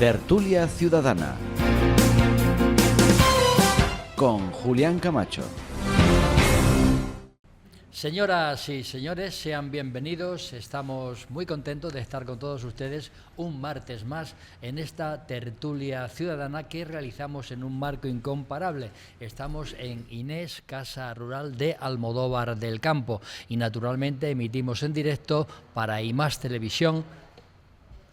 Tertulia Ciudadana con Julián Camacho. Señoras y señores, sean bienvenidos. Estamos muy contentos de estar con todos ustedes un martes más en esta tertulia ciudadana que realizamos en un marco incomparable. Estamos en Inés, Casa Rural de Almodóvar del Campo, y naturalmente emitimos en directo para IMAX Televisión,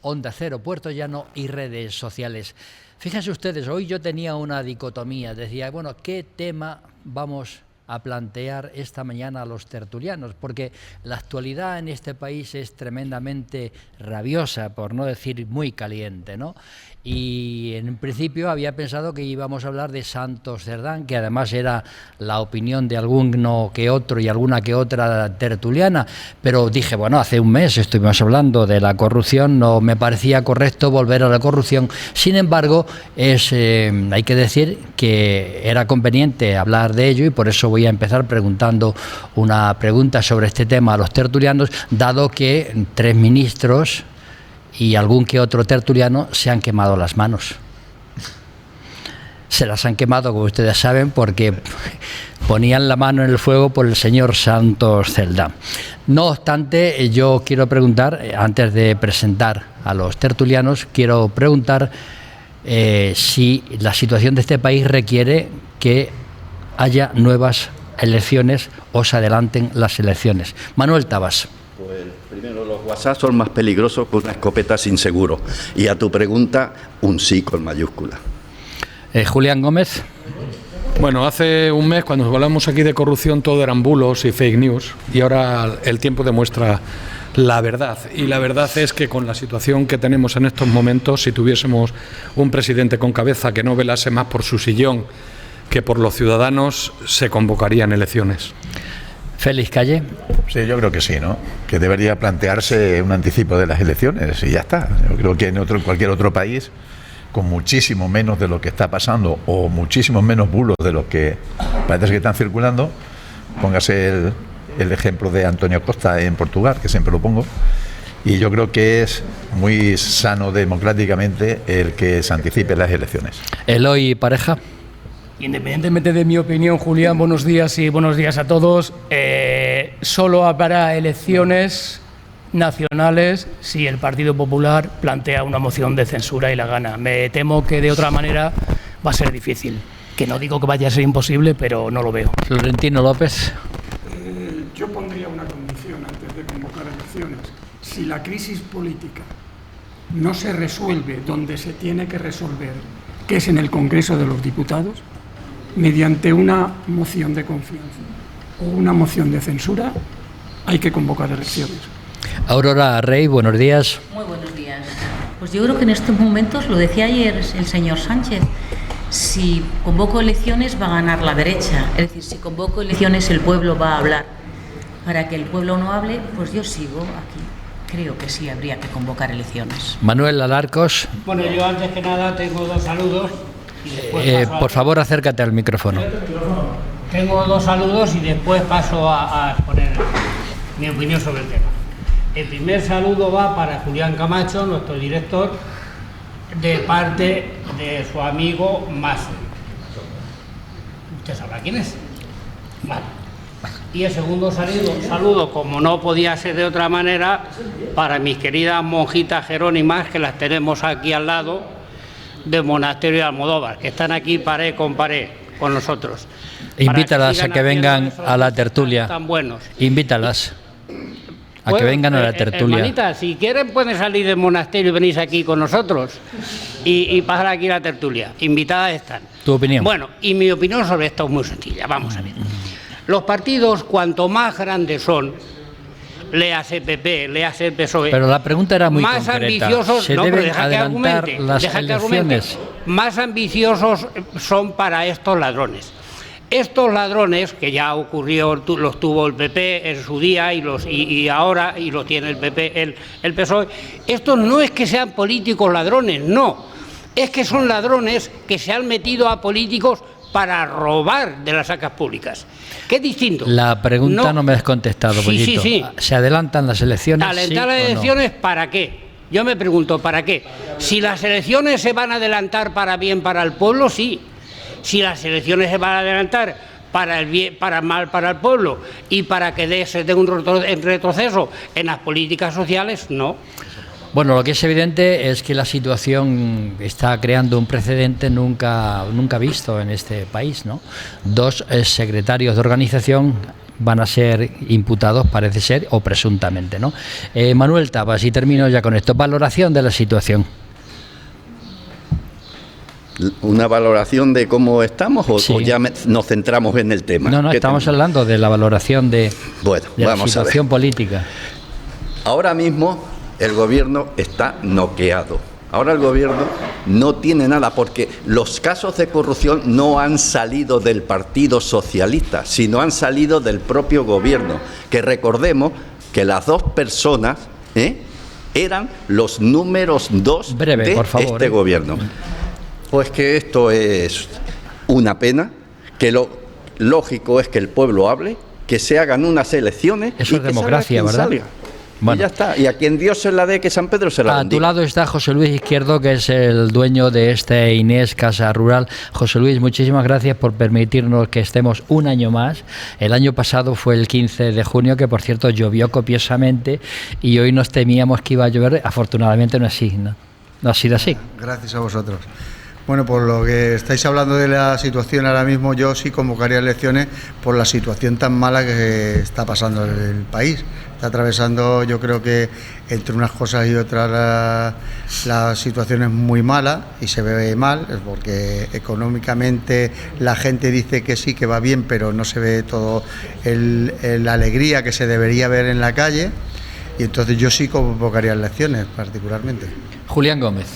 Onda Cero, Puerto Llano y redes sociales. Fíjense ustedes, hoy yo tenía una dicotomía, decía, bueno, ¿qué tema vamos a plantear esta mañana a los tertulianos? Porque la actualidad en este país es tremendamente rabiosa, por no decir muy caliente, ¿no? Y en principio había pensado que íbamos a hablar de Santos Cerdán, que además era la opinión de alguno que otro y alguna que otra tertuliana, pero dije, bueno, hace un mes estuvimos hablando de la corrupción, no me parecía correcto volver a la corrupción. Sin embargo, hay que decir que era conveniente hablar de ello, y por eso voy a empezar preguntando una pregunta sobre este tema a los tertulianos, dado que 3 ministros y algún que otro tertuliano se han quemado las manos. Se las han quemado, como ustedes saben, porque ponían la mano en el fuego por el señor Santos Cerdán. No obstante, yo quiero preguntar, antes de presentar a los tertulianos, quiero preguntar si la situación de este país requiere que haya nuevas elecciones o se adelanten las elecciones. Manuel Tabas. Pues primero, los WhatsApp son más peligrosos que una escopeta sin seguro. Y a tu pregunta, un sí con mayúscula. Julián Gómez. Bueno, hace un mes, cuando hablamos aquí de corrupción, todo eran bulos y fake news, y ahora el tiempo demuestra la verdad. Y la verdad es que con la situación que tenemos en estos momentos, si tuviésemos un presidente con cabeza que no velase más por su sillón que por los ciudadanos, se convocarían elecciones. Félix Calle. Sí, yo creo que sí, ¿no? Que debería plantearse un anticipo de las elecciones y ya está. Yo creo que en cualquier otro país, con muchísimo menos de lo que está pasando o muchísimos menos bulos de los que parece que están circulando, póngase el ejemplo de António Costa en Portugal, que siempre lo pongo, y yo creo que es muy sano democráticamente el que se anticipen las elecciones. Eloy Pareja. Independientemente de mi opinión, Julián, buenos días y buenos días a todos. Solo habrá elecciones nacionales si el Partido Popular plantea una moción de censura y la gana. Me temo que de otra manera va a ser difícil. Que no digo que vaya a ser imposible, pero no lo veo. Florentino López. Yo pondría una condición antes de convocar elecciones. Si la crisis política no se resuelve donde se tiene que resolver, que es en el Congreso de los Diputados, mediante una moción de confianza o una moción de censura, hay que convocar elecciones. Aurora Rey, buenos días. Muy buenos días. Pues yo creo que en estos momentos, lo decía ayer el señor Sánchez, si convoco elecciones va a ganar la derecha. Es decir, si convoco elecciones el pueblo va a hablar. Para que el pueblo no hable, pues yo sigo aquí. Creo que sí habría que convocar elecciones. Manuel Alarcos. Bueno, yo antes que nada tengo 2 saludos. Y después por favor, acércate al micrófono. Tengo 2 saludos y después paso a exponer mi opinión sobre el tema. El primer saludo va para Julián Camacho, nuestro director, de parte de su amigo Maso. ¿Usted sabrá quién es? Vale. Y el segundo saludo, como no podía ser de otra manera, para mis queridas monjitas jerónimas, que las tenemos aquí al lado del monasterio de Almodóvar, que están aquí pared con pared con nosotros. Invítalas a que vengan a la tertulia. Tan buenos. Invítalas a que vengan a la tertulia. Hermanita, si quieren pueden salir del monasterio y venir aquí con nosotros y pasar aquí a la tertulia. Invitadas están. ¿Tu opinión? Bueno, y mi opinión sobre esto es muy sencilla. Vamos a ver. Los partidos, cuanto más grandes son, léase PP, léase PSOE... Pero la pregunta era muy más concreta. ambiciosos, ¿Se deben adelantar las elecciones? Más ambiciosos son para estos ladrones. Estos ladrones, que ya ocurrió, los tuvo el PP en su día y ahora, y lo tiene el PP, el PSOE, estos no es que sean políticos ladrones, no. Es que son ladrones que se han metido a políticos para robar de las arcas públicas. ¿Qué es distinto? La pregunta no me has contestado, Pollito. Sí. ¿Se adelantan las elecciones? ¿Adelantar las elecciones para qué? Yo me pregunto, ¿para qué? Si las elecciones se van a adelantar para bien para el pueblo, sí. Si las elecciones se van a adelantar para el bien, para mal para el pueblo y para que se dé un retroceso en las políticas sociales, no. Bueno, lo que es evidente es que la situación está creando un precedente nunca visto en este país, ¿no? 2 secretarios de organización van a ser imputados, parece ser, o presuntamente, ¿no? Manuel Tabas, y termino ya con esto. Valoración de la situación. ¿Una valoración de cómo estamos o ya nos centramos en el tema? No, estamos hablando de la valoración de la situación política. Ahora mismo el gobierno está noqueado. Ahora el gobierno no tiene nada, porque los casos de corrupción no han salido del Partido Socialista, sino han salido del propio gobierno. Que recordemos que las 2 personas eran los números 2 de este gobierno. Pues que esto es una pena, que lo lógico es que el pueblo hable, que se hagan unas elecciones. Eso es democracia, ¿verdad? Salga. Bueno. Y ya está. Y a quien Dios se la dé, que San Pedro se la bendiga. A tu lado está José Luis Izquierdo, que es el dueño de este Inés Casa Rural. José Luis, muchísimas gracias por permitirnos que estemos un año más. El año pasado fue el 15 de junio, que por cierto llovió copiosamente, y hoy nos temíamos que iba a llover. Afortunadamente no es así, ¿no? No ha sido así. Gracias a vosotros. Bueno, por lo que estáis hablando de la situación ahora mismo, yo sí convocaría elecciones por la situación tan mala que está pasando en el país. Está atravesando, yo creo que entre unas cosas y otras la situación es muy mala y se ve mal, es porque económicamente la gente dice que sí, que va bien, pero no se ve todo la alegría que se debería ver en la calle, y entonces yo sí convocaría elecciones particularmente. Julián Gómez.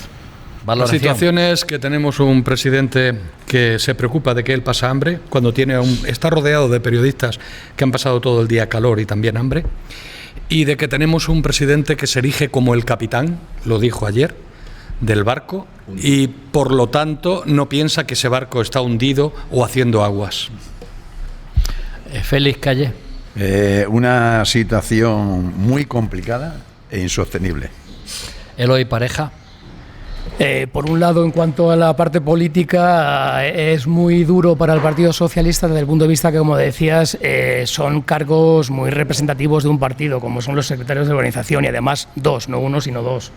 La situación es que tenemos un presidente que se preocupa de que él pasa hambre, cuando está rodeado de periodistas que han pasado todo el día calor y también hambre, y de que tenemos un presidente que se erige como el capitán, lo dijo ayer, del barco, y por lo tanto no piensa que ese barco está hundido o haciendo aguas. Félix Calle. Una situación muy complicada e insostenible. Eloy Pareja. Por un lado, en cuanto a la parte política, es muy duro para el Partido Socialista desde el punto de vista que, como decías, son cargos muy representativos de un partido, como son los secretarios de organización, y además 2, no 1, sino 2.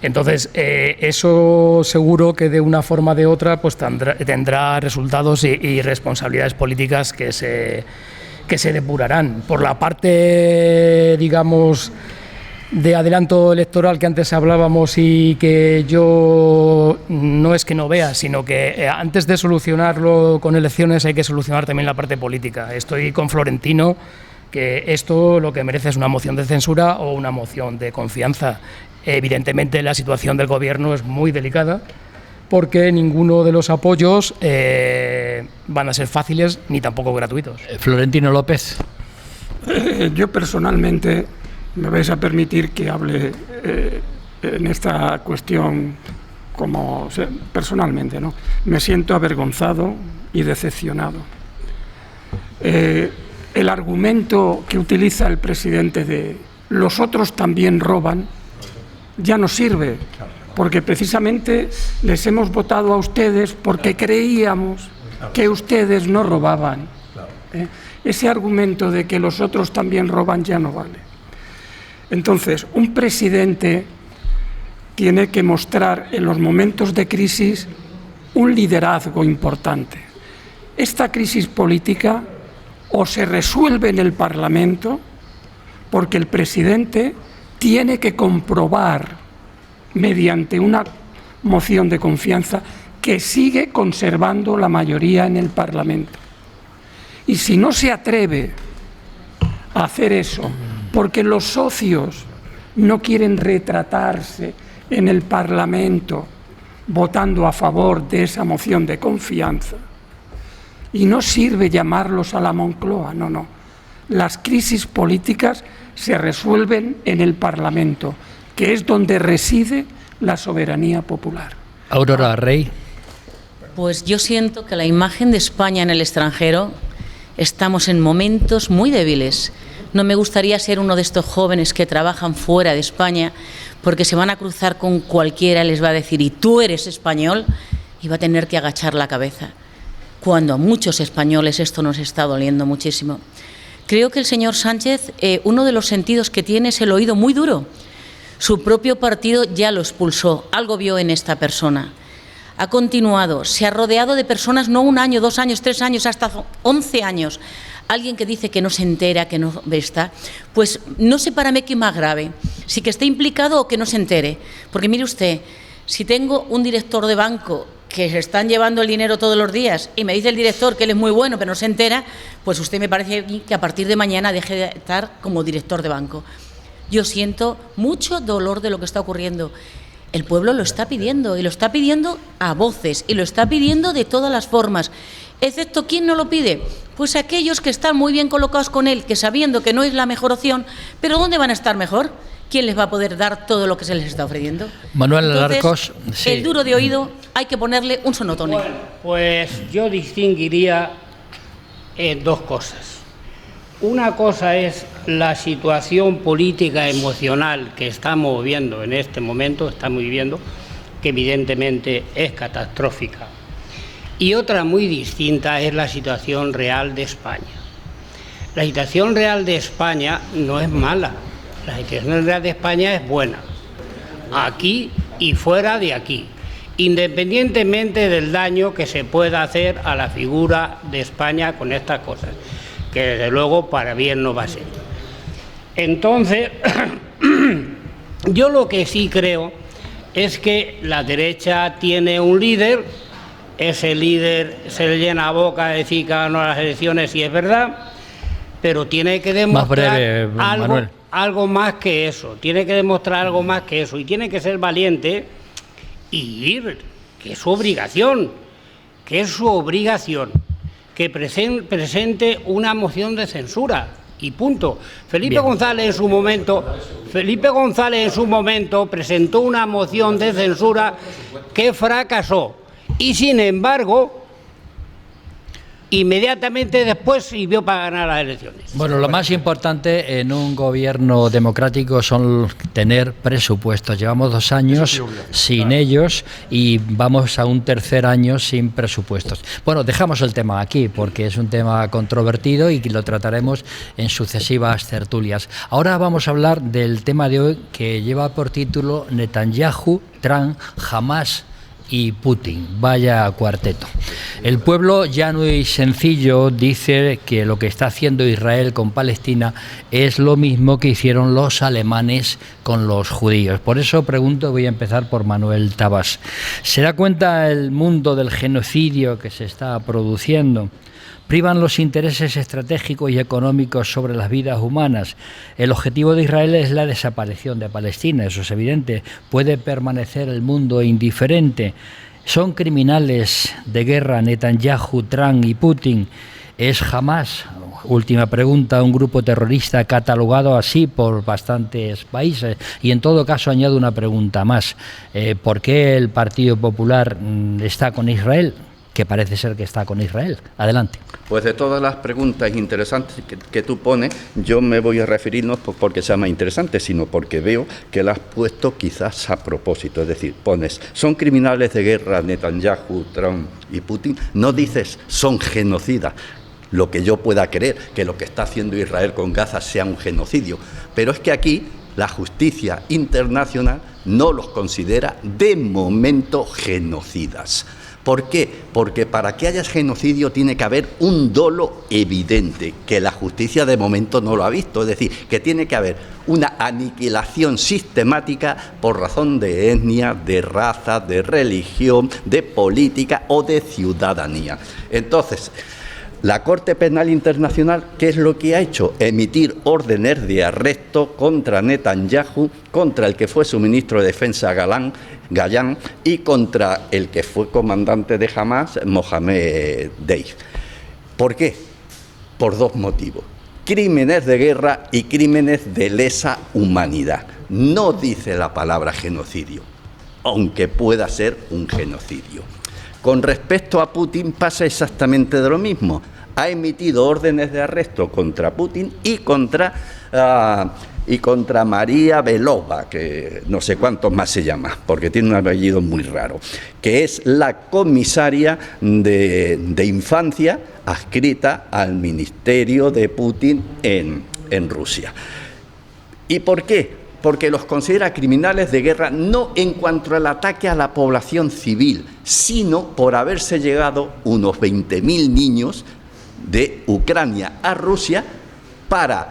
Entonces, eso seguro que de una forma o de otra pues tendrá resultados y responsabilidades políticas que se depurarán. Por la parte, digamos, de adelanto electoral que antes hablábamos, y que yo no es que no vea, sino que antes de solucionarlo con elecciones hay que solucionar también la parte política. Estoy con Florentino, que esto lo que merece es una moción de censura o una moción de confianza. Evidentemente la situación del gobierno es muy delicada, porque ninguno de los apoyos van a ser fáciles ni tampoco gratuitos. Florentino López. Yo personalmente, me vais a permitir que hable en esta cuestión personalmente, ¿no? Me siento avergonzado y decepcionado. El argumento que utiliza el presidente de los otros también roban ya no sirve, porque precisamente les hemos votado a ustedes porque creíamos que ustedes no robaban. Ese argumento de que los otros también roban ya no vale. Entonces, un presidente tiene que mostrar en los momentos de crisis un liderazgo importante. Esta crisis política o se resuelve en el Parlamento, porque el presidente tiene que comprobar mediante una moción de confianza que sigue conservando la mayoría en el Parlamento. Y si no se atreve a hacer eso, porque los socios no quieren retratarse en el Parlamento votando a favor de esa moción de confianza, y no sirve llamarlos a la Moncloa, no. Las crisis políticas se resuelven en el Parlamento, que es donde reside la soberanía popular. Aurora Rey. Pues yo siento que la imagen de España en el extranjero Estamos en momentos muy débiles. No me gustaría ser uno de estos jóvenes que trabajan fuera de España, porque se van a cruzar con cualquiera, les va a decir, ¿y tú eres español? Y va a tener que agachar la cabeza. Cuando a muchos españoles esto nos está doliendo muchísimo. Creo que el señor Sánchez, uno de los sentidos que tiene es el oído muy duro. Su propio partido ya lo expulsó, algo vio en esta persona. Ha continuado, se ha rodeado de personas, no 1 año, 2 años, 3 años, hasta 11 años. Alguien que dice que no se entera, que no está, pues no sé para mí qué más grave, si que esté implicado o que no se entere. Porque mire usted, si tengo un director de banco que se están llevando el dinero todos los días y me dice el director que él es muy bueno pero no se entera, pues usted me parece que a partir de mañana deje de estar como director de banco. Yo siento mucho dolor de lo que está ocurriendo. El pueblo lo está pidiendo y lo está pidiendo a voces y lo está pidiendo de todas las formas. Excepto, ¿quién no lo pide? Pues aquellos que están muy bien colocados con él, que sabiendo que no es la mejor opción, pero ¿dónde van a estar mejor? ¿Quién les va a poder dar todo lo que se les está ofreciendo? Manuel Entonces, Alarcos, sí. El duro de oído hay que ponerle un sonotone. Bueno, pues yo distinguiría dos cosas. Una cosa es la situación política emocional que estamos viviendo en este momento, estamos viviendo, que evidentemente es catastrófica. Y otra muy distinta es la situación real de España. La situación real de España no es mala, la situación real de España es buena, aquí y fuera de aquí, independientemente del daño que se pueda hacer a la figura de España con estas cosas, que desde luego para bien no va a ser. Entonces, yo lo que sí creo es que la derecha tiene un líder. Ese líder se le llena la boca de decir que ganó las elecciones, y es verdad, pero tiene que demostrar algo más que eso, tiene que demostrar algo más que eso, y tiene que ser valiente y ir, que es su obligación, que presente una moción de censura, y punto. Felipe González en su momento presentó una moción de censura que fracasó. Y sin embargo, inmediatamente después sirvió para ganar las elecciones. Bueno, lo más importante en un gobierno democrático son tener presupuestos. Llevamos 2 años sin ellos y vamos a un tercer año sin presupuestos. Bueno, dejamos el tema aquí porque es un tema controvertido y lo trataremos en sucesivas tertulias. Ahora vamos a hablar del tema de hoy, que lleva por título Netanyahu, Trump, Hamas y Putin. Vaya cuarteto. El pueblo llano y sencillo dice que lo que está haciendo Israel con Palestina es lo mismo que hicieron los alemanes con los judíos. Por eso pregunto, voy a empezar por Manuel Tabas. ¿Se da cuenta el mundo del genocidio que se está produciendo? ¿Privan los intereses estratégicos y económicos sobre las vidas humanas? El objetivo de Israel es la desaparición de Palestina, eso es evidente. ¿Puede permanecer el mundo indiferente? ¿Son criminales de guerra Netanyahu, Trump y Putin? ¿Es Hamas, última pregunta, un grupo terrorista catalogado así por bastantes países? Y en todo caso añado una pregunta más. ¿Por qué el Partido Popular está con Israel? Que parece ser que está con Israel. Adelante. Pues de todas las preguntas interesantes que tú pones, yo me voy a referir no porque sea más interesante, sino porque veo que las has puesto quizás a propósito. Es decir, pones, son criminales de guerra Netanyahu, Trump y Putin. No dices, son genocidas. Lo que yo pueda creer, que lo que está haciendo Israel con Gaza sea un genocidio. Pero es que aquí la justicia internacional no los considera de momento genocidas. ¿Por qué? Porque para que haya genocidio tiene que haber un dolo evidente, que la justicia de momento no lo ha visto. Es decir, que tiene que haber una aniquilación sistemática por razón de etnia, de raza, de religión, de política o de ciudadanía. Entonces, la Corte Penal Internacional, ¿qué es lo que ha hecho? Emitir órdenes de arresto contra Netanyahu, contra el que fue su ministro de Defensa Galán y contra el que fue comandante de Hamas, Mohamed Deif. ¿Por qué? Por 2 motivos. Crímenes de guerra y crímenes de lesa humanidad. No dice la palabra genocidio, aunque pueda ser un genocidio. Con respecto a Putin pasa exactamente de lo mismo. ha emitido órdenes de arresto contra Putin y contra María Belova, que no sé cuántos más se llama, porque tiene un apellido muy raro, que es la comisaria de infancia adscrita al ministerio de Putin en Rusia. ¿Y por qué? Porque los considera criminales de guerra no en cuanto al ataque a la población civil, sino por haberse llegado unos 20.000 niños de Ucrania a Rusia para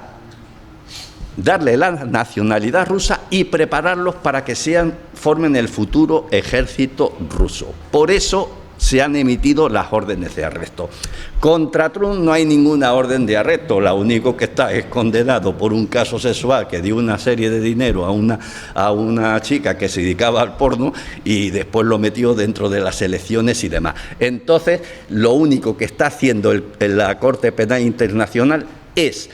darle la nacionalidad rusa y prepararlos para que formen el futuro ejército ruso. Por eso se han emitido las órdenes de arresto. Contra Trump no hay ninguna orden de arresto, lo único que está es condenado por un caso sexual que dio una serie de dinero a una chica que se dedicaba al porno y después lo metió dentro de las elecciones y demás. Entonces, lo único que está haciendo la Corte Penal Internacional es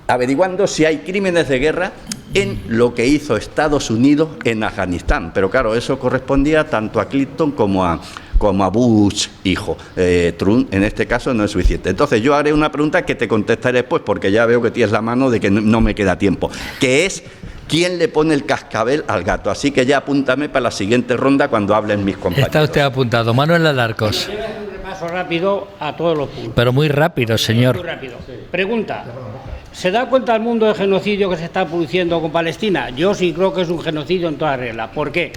averiguando si hay crímenes de guerra en lo que hizo Estados Unidos en Afganistán. Pero claro, eso correspondía tanto a Clinton como a Bush hijo. Trump en este caso no es suficiente. Entonces yo haré una pregunta que te contestaré después, porque ya veo que tienes la mano de que no me queda tiempo, que es ¿quién le pone el cascabel al gato? Así que ya apúntame para la siguiente ronda cuando hablen mis compañeros. Está usted apuntado. Manuel Alarcos. Un repaso rápido a todos los puntos. Pero muy rápido, señor. Muy rápido. Pregunta. ¿Se da cuenta el mundo del genocidio que se está produciendo con Palestina? Yo sí creo que es un genocidio en toda regla. ¿Por qué?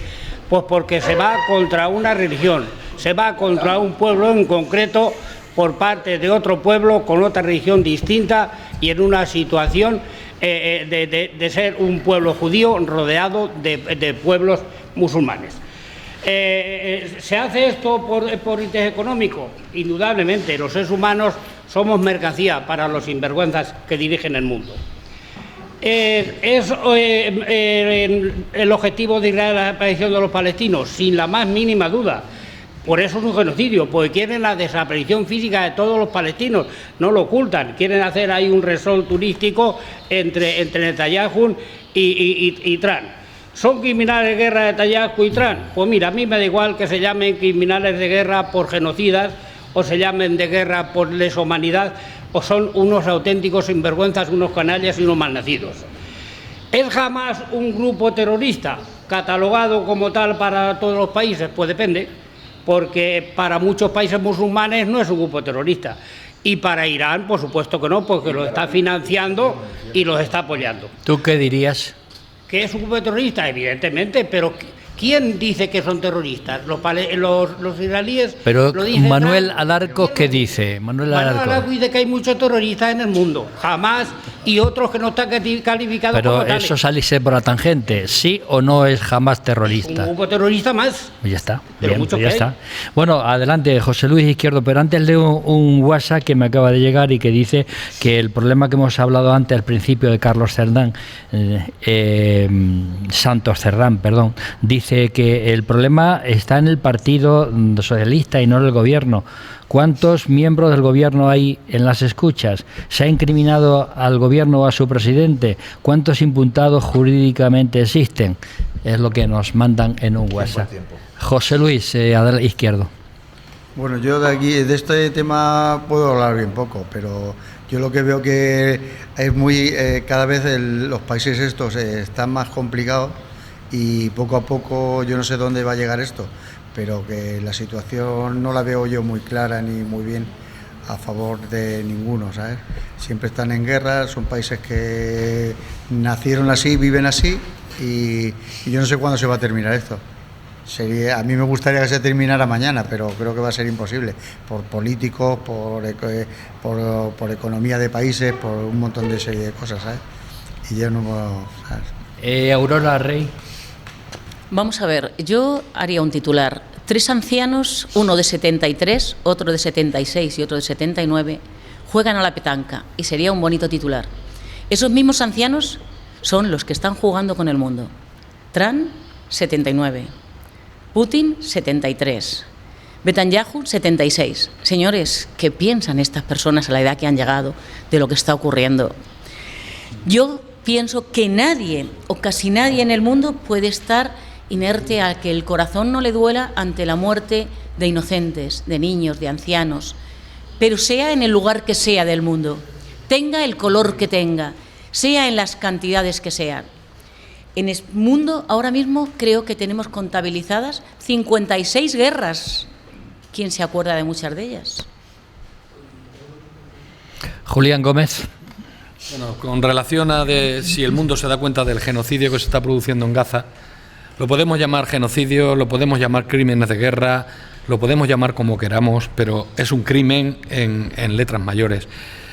Pues porque se va contra una religión, se va contra un pueblo en concreto por parte de otro pueblo con otra religión distinta y en una situación de ser un pueblo judío rodeado de pueblos musulmanes. ¿Se hace esto por interés económico? Indudablemente, los seres humanos somos mercancía para los sinvergüenzas que dirigen el mundo. ¿Es el objetivo de Israel la desaparición de los palestinos? Sin la más mínima duda. Por eso es un genocidio, porque quieren la desaparición física de todos los palestinos, no lo ocultan, quieren hacer ahí un resort turístico entre Netanyahu y Trump. ¿Son criminales de guerra Netanyahu y Trump? Pues mira, a mí me da igual que se llamen criminales de guerra por genocidas, o se llamen de guerra por lesa humanidad, o son unos auténticos sinvergüenzas, unos canallas y unos malnacidos. ¿Es Hamas un grupo terrorista catalogado como tal para todos los países? Pues depende, porque para muchos países musulmanes no es un grupo terrorista. Y para Irán, por supuesto que no, porque los está financiando y los está apoyando. ¿Tú qué dirías? ¿Que es un grupo terrorista? Evidentemente, pero ¿quién dice que son terroristas? Los israelíes. Pero lo dicen. Manuel Alarcos, ¿qué dice? Manuel Alarcos dice que hay muchos terroristas en el mundo, Hamas y otros que no están calificados como tales. Pero eso salirse por la tangente, ¿sí o no es Hamas terrorista? Un grupo terrorista más. Ya está, pero bien, mucho pues ya que está. Bueno, adelante, José Luis Izquierdo, pero antes leo un WhatsApp que me acaba de llegar y que dice que el problema que hemos hablado antes al principio de Carlos Cerdán, Santos Cerdán, perdón, dice que el problema está en el Partido Socialista y no en el Gobierno. ¿Cuántos miembros del Gobierno hay en las escuchas? ¿Se ha incriminado al Gobierno o a su presidente? ¿Cuántos imputados jurídicamente existen? Es lo que nos mandan en un WhatsApp. José Luis Izquierdo. Bueno, yo de este tema puedo hablar bien poco, pero yo lo que veo que es cada vez los países estos están más complicados y poco a poco yo no sé dónde va a llegar esto, pero que la situación no la veo yo muy clara ni muy bien a favor de ninguno, ¿sabes? Siempre están en guerra, son países que nacieron así, viven así y yo no sé cuándo se va a terminar esto. A mí me gustaría que se terminara mañana, pero creo que va a ser imposible, por políticos, por economía de países, por un montón de serie de cosas, ¿sabes? Y yo no puedo, ¿sabes? Aurora Rey. Vamos a ver, yo haría un titular. 3 ancianos, uno de 73, otro de 76 y otro de 79, juegan a la petanca y sería un bonito titular. Esos mismos ancianos son los que están jugando con el mundo. Trump, 79. Putin, 73. Netanyahu, 76. Señores, ¿qué piensan estas personas a la edad que han llegado de lo que está ocurriendo? Yo pienso que nadie o casi nadie en el mundo puede estar inerte a que el corazón no le duela ante la muerte de inocentes, de niños, de ancianos. pero sea en el lugar que sea del mundo, tenga el color que tenga, sea en las cantidades que sean. En el mundo ahora mismo creo que tenemos contabilizadas 56 guerras. ¿Quién se acuerda de muchas de ellas? Julián Gómez. Bueno, con relación a si el mundo se da cuenta del genocidio que se está produciendo en Gaza, lo podemos llamar genocidio, lo podemos llamar crímenes de guerra, lo podemos llamar como queramos, pero es un crimen en letras mayores.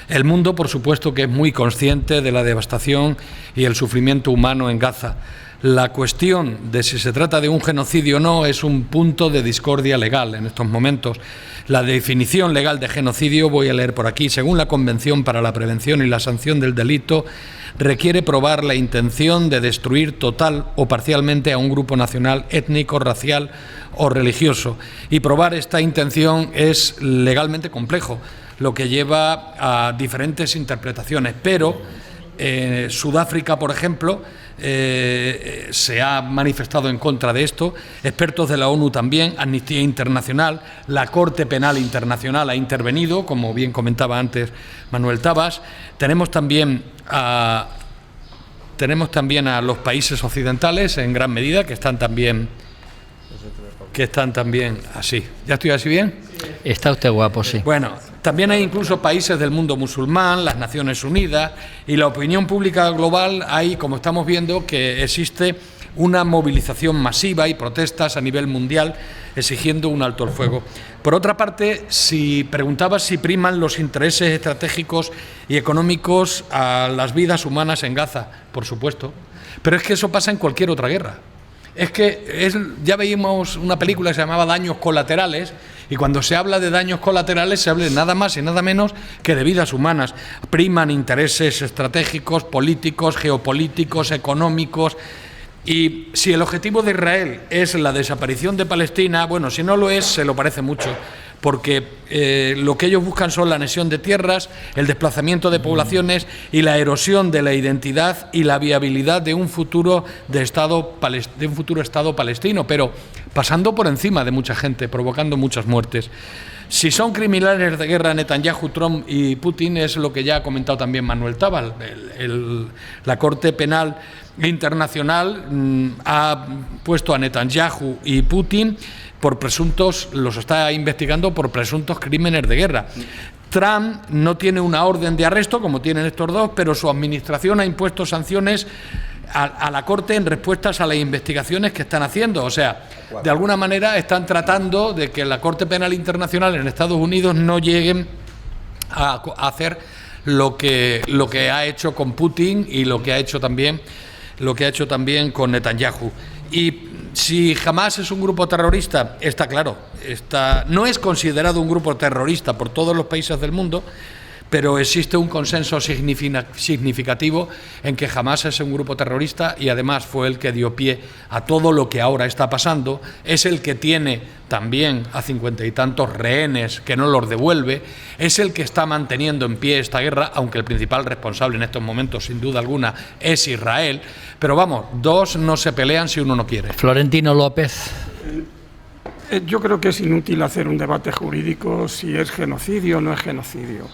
El mundo, por supuesto, que es muy consciente de la devastación y el sufrimiento humano en Gaza. La cuestión de si se trata de un genocidio o no es un punto de discordia legal en estos momentos. La definición legal de genocidio, voy a leer por aquí, según la Convención para la Prevención y la Sanción del Delito, requiere probar la intención de destruir total o parcialmente a un grupo nacional, étnico, racial o religioso. Y probar esta intención es legalmente complejo, lo que lleva a diferentes interpretaciones, pero Sudáfrica, por ejemplo, se ha manifestado en contra de esto, expertos de la ONU también, Amnistía Internacional, la Corte Penal Internacional ha intervenido, como bien comentaba antes Manuel Tabas. Tenemos también a los países occidentales en gran medida que están también así. ¿Ya estoy así bien? Está usted guapo, sí. Bueno, también hay incluso países del mundo musulmán, las Naciones Unidas y la opinión pública global. Hay, como estamos viendo, que existe una movilización masiva y protestas a nivel mundial exigiendo un alto el fuego. Por otra parte, si preguntaba si priman los intereses estratégicos y económicos a las vidas humanas en Gaza, por supuesto, pero es que eso pasa en cualquier otra guerra. Es que ya veíamos una película que se llamaba Daños Colaterales, y cuando se habla de daños colaterales se habla de nada más y nada menos que de vidas humanas. Priman intereses estratégicos, políticos, geopolíticos, económicos. Y si el objetivo de Israel es la desaparición de Palestina, bueno, si no lo es, se lo parece mucho, porque lo que ellos buscan son la anexión de tierras, el desplazamiento de poblaciones y la erosión de la identidad y la viabilidad de un futuro Estado palestino, pero pasando por encima de mucha gente, provocando muchas muertes. Si son criminales de guerra Netanyahu, Trump y Putin, es lo que ya ha comentado también Manuel Tabas. La Corte Penal Internacional ha puesto a Netanyahu y Putin los está investigando por presuntos crímenes de guerra. Trump no tiene una orden de arresto como tienen estos dos, pero su administración ha impuesto sanciones a la Corte en respuestas a las investigaciones que están haciendo. O sea, de alguna manera están tratando de que la Corte Penal Internacional en Estados Unidos no lleguen a hacer lo que ha hecho con Putin y lo que ha hecho también con Netanyahu. Y si Hamás es un grupo terrorista, está claro, no es considerado un grupo terrorista por todos los países del mundo, pero existe un consenso significativo en que Hamás es un grupo terrorista y además fue el que dio pie a todo lo que ahora está pasando, es el que tiene también a 50 y tantos rehenes que no los devuelve, es el que está manteniendo en pie esta guerra, aunque el principal responsable en estos momentos, sin duda alguna, es Israel, pero vamos, dos no se pelean si uno no quiere. Florentino López. Yo creo que es inútil hacer un debate jurídico si es genocidio o no es genocidio.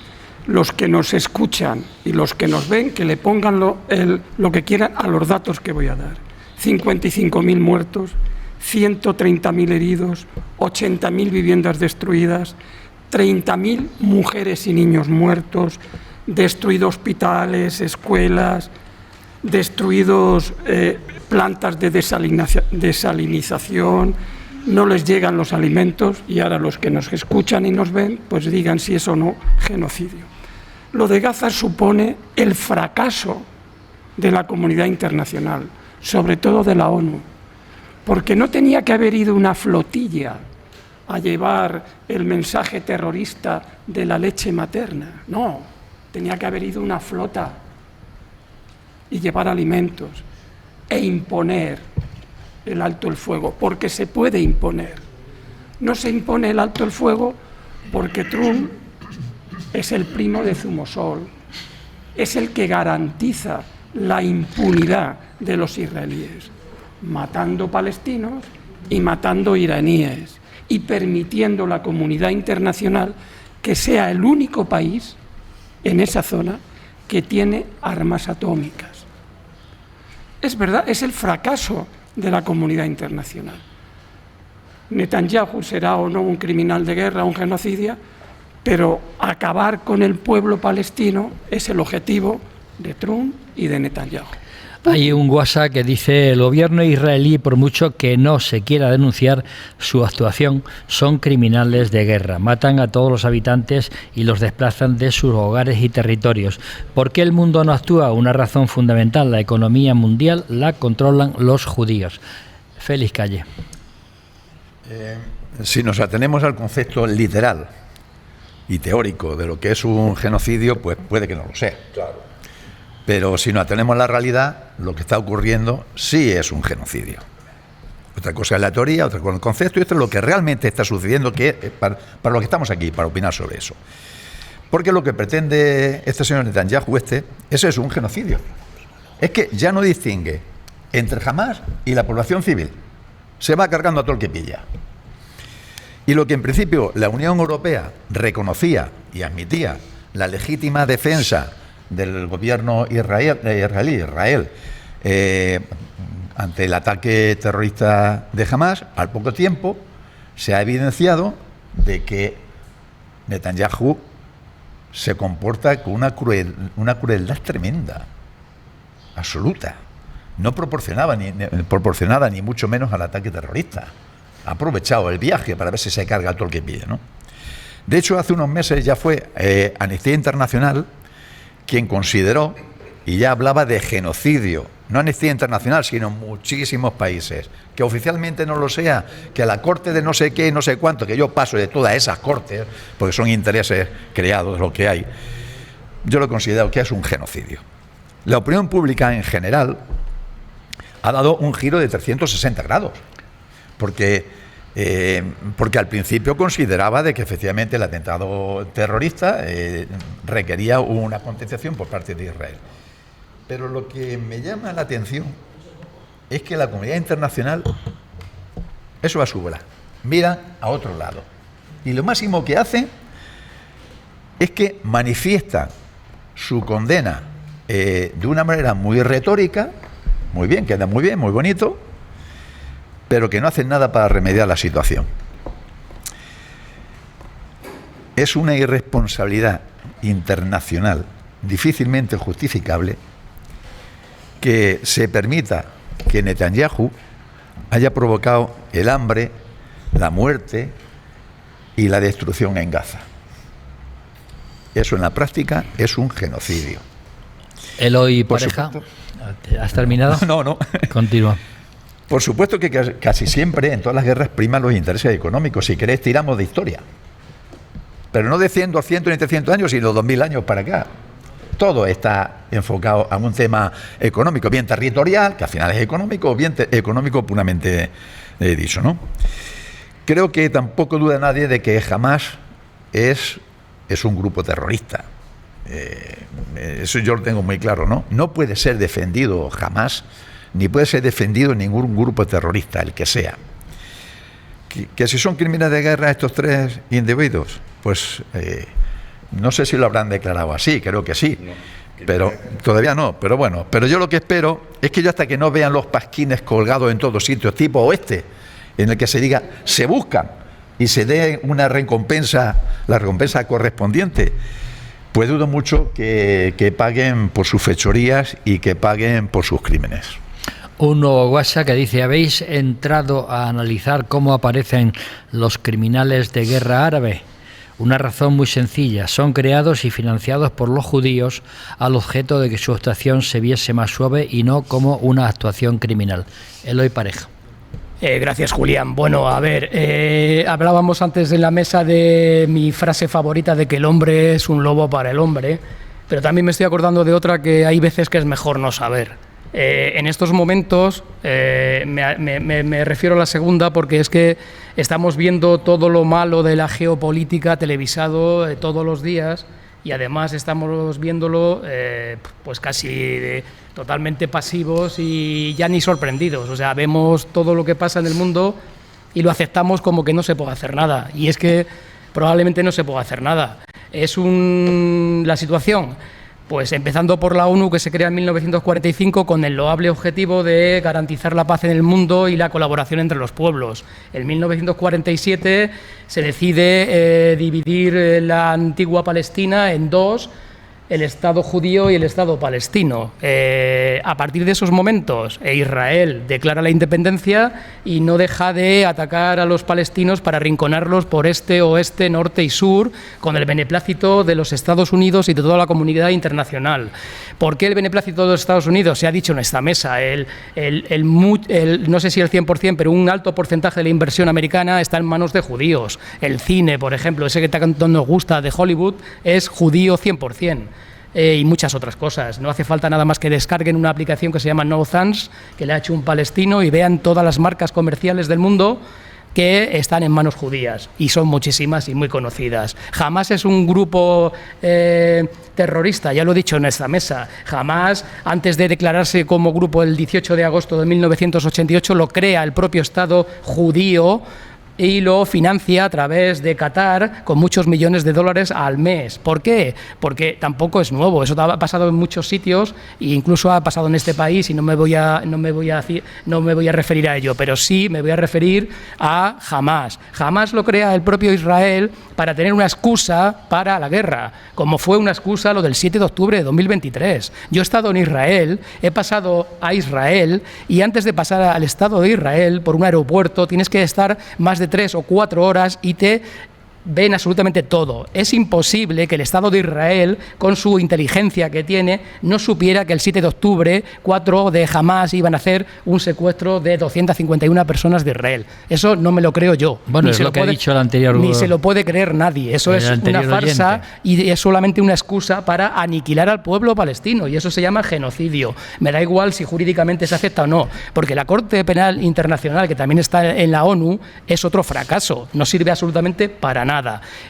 Los que nos escuchan y los que nos ven, que le pongan lo que quieran a los datos que voy a dar. 55.000 muertos, 130.000 heridos, 80.000 viviendas destruidas, 30.000 mujeres y niños muertos, destruidos hospitales, escuelas, destruidos plantas de desalinización, no les llegan los alimentos y ahora los que nos escuchan y nos ven, pues digan si es o no genocidio. Lo de Gaza supone el fracaso de la comunidad internacional, sobre todo de la ONU, porque no tenía que haber ido una flotilla a llevar el mensaje terrorista de la leche materna, no, tenía que haber ido una flota y llevar alimentos e imponer el alto el fuego, porque se puede imponer. No se impone el alto el fuego porque Trump es el primo de Zumosol, es el que garantiza la impunidad de los israelíes, matando palestinos y matando iraníes y permitiendo la comunidad internacional que sea el único país en esa zona que tiene armas atómicas. Es verdad, es el fracaso de la comunidad internacional. Netanyahu será o no un criminal de guerra, un genocida, pero acabar con el pueblo palestino es el objetivo de Trump y de Netanyahu. Hay un WhatsApp que dice: el gobierno israelí, por mucho que no se quiera denunciar su actuación, son criminales de guerra. Matan a todos los habitantes y los desplazan de sus hogares y territorios. ¿Por qué el mundo no actúa? Una razón fundamental: la economía mundial la controlan los judíos. Félix Calle. Si nos atenemos al concepto literal y teórico de lo que es un genocidio, pues puede que no lo sea. Claro. Pero si nos atenemos a la realidad, lo que está ocurriendo sí es un genocidio. Otra cosa es la teoría, otra cosa es el concepto, y esto es lo que realmente está sucediendo, que es para lo que estamos aquí, para opinar sobre eso. Porque lo que pretende este señor Netanyahu, eso es un genocidio. Es que ya no distingue entre Hamás y la población civil. Se va cargando a todo el que pilla. Y lo que en principio la Unión Europea reconocía y admitía, la legítima defensa del gobierno israelí ante el ataque terrorista de Hamás, al poco tiempo se ha evidenciado de que Netanyahu se comporta con una crueldad tremenda, absoluta, no proporcionada ni mucho menos al ataque terrorista. Ha aprovechado el viaje para ver si se carga todo el que pide, ¿no? De hecho, hace unos meses ya fue Amnistía Internacional quien consideró, y ya hablaba de genocidio, no Amnistía Internacional, sino muchísimos países, que oficialmente no lo sea, que a la corte de no sé qué, no sé cuánto, que yo paso de todas esas cortes, porque son intereses creados, lo que hay, yo lo considero que es un genocidio. La opinión pública en general ha dado un giro de 360 grados, porque al principio consideraba de que efectivamente el atentado terrorista requería una contestación por parte de Israel. Pero lo que me llama la atención es que la comunidad internacional, eso va a su bola, mira a otro lado. Y lo máximo que hace es que manifiesta su condena de una manera muy retórica, muy bien, queda muy bien, muy bonito, pero que no hacen nada para remediar la situación. Es una irresponsabilidad internacional difícilmente justificable que se permita que Netanyahu haya provocado el hambre, la muerte y la destrucción en Gaza. Eso en la práctica es un genocidio. Eloy Pareja, ¿has terminado? No. Continúa. Por supuesto que casi siempre en todas las guerras priman los intereses económicos. Si queréis, tiramos de historia. Pero no de 100, 200 ni 300 años, sino 2000 años para acá. Todo está enfocado a un tema económico, bien territorial, que al final es económico, o bien económico puramente dicho, ¿no? Creo que tampoco duda nadie de que Hamás es un grupo terrorista. Eso yo lo tengo muy claro, ¿no? No puede ser defendido Hamás, ni puede ser defendido ningún grupo terrorista, el que sea. Que si son crímenes de guerra estos tres individuos, pues no sé si lo habrán declarado así, creo que sí, pero todavía no, pero bueno, pero yo lo que espero es que yo hasta que no vean los pasquines colgados en todos sitios, tipo oeste, en el que se diga, se buscan y se dé una recompensa, la recompensa correspondiente, pues dudo mucho que paguen por sus fechorías y que paguen por sus crímenes. Un nuevo WhatsApp que dice: ¿habéis entrado a analizar cómo aparecen los criminales de guerra árabe? Una razón muy sencilla: son creados y financiados por los judíos al objeto de que su actuación se viese más suave y no como una actuación criminal. Eloy Pareja. Gracias, Julián. Bueno, a ver, hablábamos antes en la mesa de mi frase favorita de que el hombre es un lobo para el hombre, pero también me estoy acordando de otra que hay veces que es mejor no saber. En estos momentos, me refiero a la segunda, porque es que estamos viendo todo lo malo de la geopolítica televisado todos los días, y además estamos viéndolo pues casi totalmente pasivos y ya ni sorprendidos. O sea, vemos todo lo que pasa en el mundo y lo aceptamos como que no se puede hacer nada. Y es que probablemente no se pueda hacer nada. Es la situación, pues empezando por la ONU, que se crea en 1945 con el loable objetivo de garantizar la paz en el mundo y la colaboración entre los pueblos. En 1947 se decide dividir la antigua Palestina en dos, el Estado judío y el Estado palestino. A partir de esos momentos, Israel declara la independencia y no deja de atacar a los palestinos para arrinconarlos por este, oeste, norte y sur, con el beneplácito de los Estados Unidos y de toda la comunidad internacional. ¿Por qué el beneplácito de los Estados Unidos? Se ha dicho en esta mesa, no sé si el 100%, pero un alto porcentaje de la inversión americana está en manos de judíos. El cine, por ejemplo, ese que tanto nos gusta de Hollywood, es judío 100%. Y muchas otras cosas. No hace falta nada más que descarguen una aplicación que se llama No Thanks, que le ha hecho un palestino, y vean todas las marcas comerciales del mundo que están en manos judías, y son muchísimas y muy conocidas. Hamas es un grupo terrorista, ya lo he dicho en esta mesa. Hamas, antes de declararse como grupo el 18 de agosto de 1988, lo crea el propio Estado judío y lo financia a través de Qatar con muchos millones de dólares al mes. ¿Por qué? Porque tampoco es nuevo, eso ha pasado en muchos sitios e incluso ha pasado en este país, y no me voy a referir a ello, pero sí me voy a referir a Hamas. Hamas lo crea el propio Israel para tener una excusa para la guerra, como fue una excusa lo del 7 de octubre de 2023. Yo he estado en Israel, he pasado a Israel, y antes de pasar al Estado de Israel por un aeropuerto tienes que estar más de 3 o 4 horas y te ven absolutamente todo. Es imposible que el Estado de Israel, con su inteligencia que tiene, no supiera que el 7 de octubre 4 de Hamas iban a hacer un secuestro de 251 personas de Israel. Eso no me lo creo yo. Bueno, es lo que ha dicho el anterior. Ni se lo puede creer nadie. Eso es una farsa oyente. Y es solamente una excusa para aniquilar al pueblo palestino, y eso se llama genocidio. Me da igual si jurídicamente se acepta o no, porque la Corte Penal Internacional, que también está en la ONU, es otro fracaso. No sirve absolutamente para nada.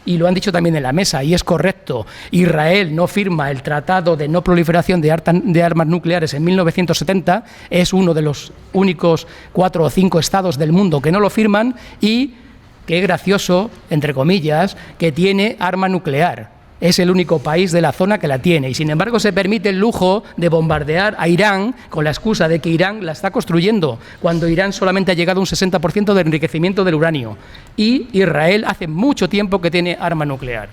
Y lo han dicho también en la mesa, y es correcto. Israel no firma el Tratado de No Proliferación de Armas Nucleares en 1970, es uno de los únicos 4 o 5 estados del mundo que no lo firman, y qué gracioso, entre comillas, que tiene arma nuclear. Es el único país de la zona que la tiene, y sin embargo se permite el lujo de bombardear a Irán con la excusa de que Irán la está construyendo, cuando Irán solamente ha llegado a un 60% de enriquecimiento del uranio, y Israel hace mucho tiempo que tiene arma nuclear.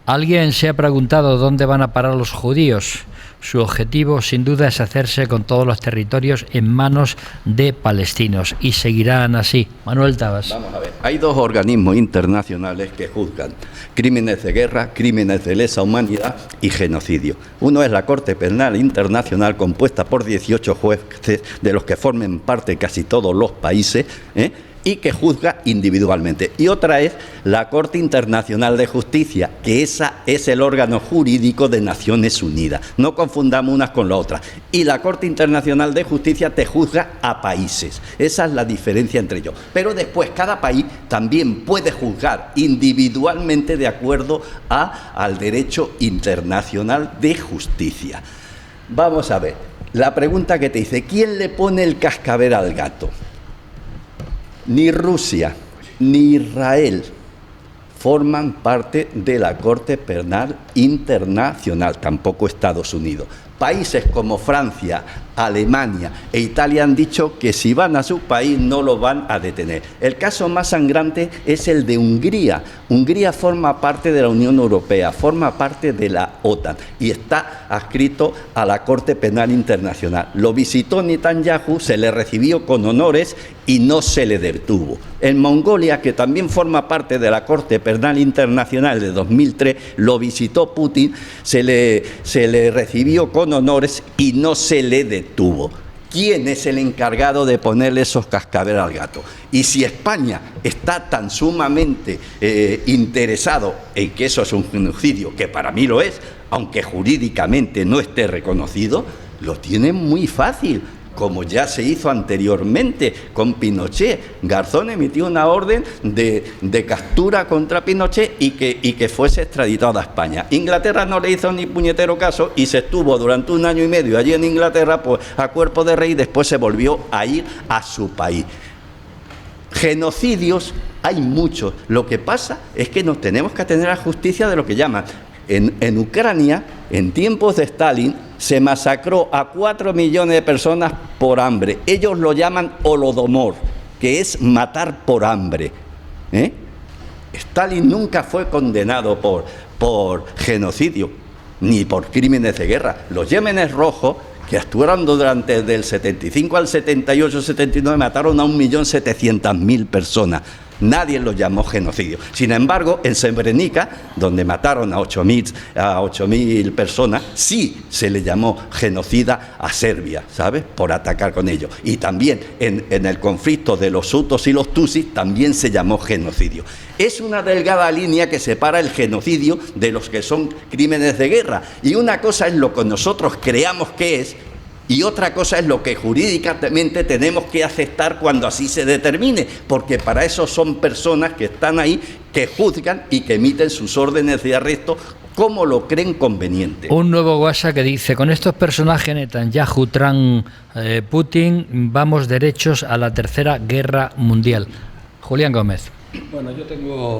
¿Alguien se ha preguntado dónde van a parar los judíos? Su objetivo, sin duda, es hacerse con todos los territorios en manos de palestinos, y seguirán así. Manuel Tabas. Vamos a ver, hay 2 organismos internacionales que juzgan crímenes de guerra, crímenes de lesa humanidad y genocidio. Uno es la Corte Penal Internacional, compuesta por 18 jueces, de los que formen parte casi todos los países, y que juzga individualmente. Y otra es la Corte Internacional de Justicia, que esa es el órgano jurídico de Naciones Unidas. No confundamos unas con la otra. Y la Corte Internacional de Justicia te juzga a países. Esa es la diferencia entre ellos. Pero después cada país también puede juzgar individualmente de acuerdo al derecho internacional de justicia. Vamos a ver, la pregunta que te dice, ¿quién le pone el cascabel al gato? Ni Rusia ni Israel forman parte de la Corte Penal Internacional, tampoco Estados Unidos. Países como Francia, Alemania e Italia han dicho que si van a su país no lo van a detener. El caso más sangrante es el de Hungría. Hungría forma parte de la Unión Europea, forma parte de la OTAN y está adscrito a la Corte Penal Internacional. Lo visitó Netanyahu, se le recibió con honores y no se le detuvo. En Mongolia, que también forma parte de la Corte Penal Internacional de 2003, lo visitó Putin, se le recibió con honores y no se le detuvo. ¿Quién es el encargado de ponerle esos cascabeles al gato? Y si España está tan sumamente interesado en que eso es un genocidio, que para mí lo es, aunque jurídicamente no esté reconocido, lo tiene muy fácil, como ya se hizo anteriormente con Pinochet. Garzón emitió una orden de captura contra Pinochet y que fuese extraditado a España. Inglaterra no le hizo ni puñetero caso y se estuvo durante 1 año y medio allí en Inglaterra, pues, a cuerpo de rey, y después se volvió a ir a su país. Genocidios hay muchos. Lo que pasa es que nos tenemos que atener a la justicia de lo que llaman. En Ucrania, en tiempos de Stalin, se masacró a 4 millones de personas por hambre. Ellos lo llaman holodomor, que es matar por hambre. Stalin nunca fue condenado por genocidio, ni por crímenes de guerra. Los Yemenes Rojos, que actuaron durante del 75 al 78, 79, mataron a 1.700.000 personas. Nadie los llamó genocidio. Sin embargo, en Srebrenica, donde mataron a 8.000 personas, sí se le llamó genocida a Serbia, ¿sabes? Por atacar con ellos. Y también en el conflicto de los hutus y los tutsis también se llamó genocidio. Es una delgada línea que separa el genocidio de los que son crímenes de guerra. Y una cosa es lo que nosotros creamos que es, y otra cosa es lo que jurídicamente tenemos que aceptar cuando así se determine, porque para eso son personas que están ahí, que juzgan y que emiten sus órdenes de arresto como lo creen conveniente. Un nuevo WhatsApp que dice: con estos personajes Netanyahu, Trump, Putin, vamos derechos a la tercera guerra mundial. Julián Gómez. Bueno,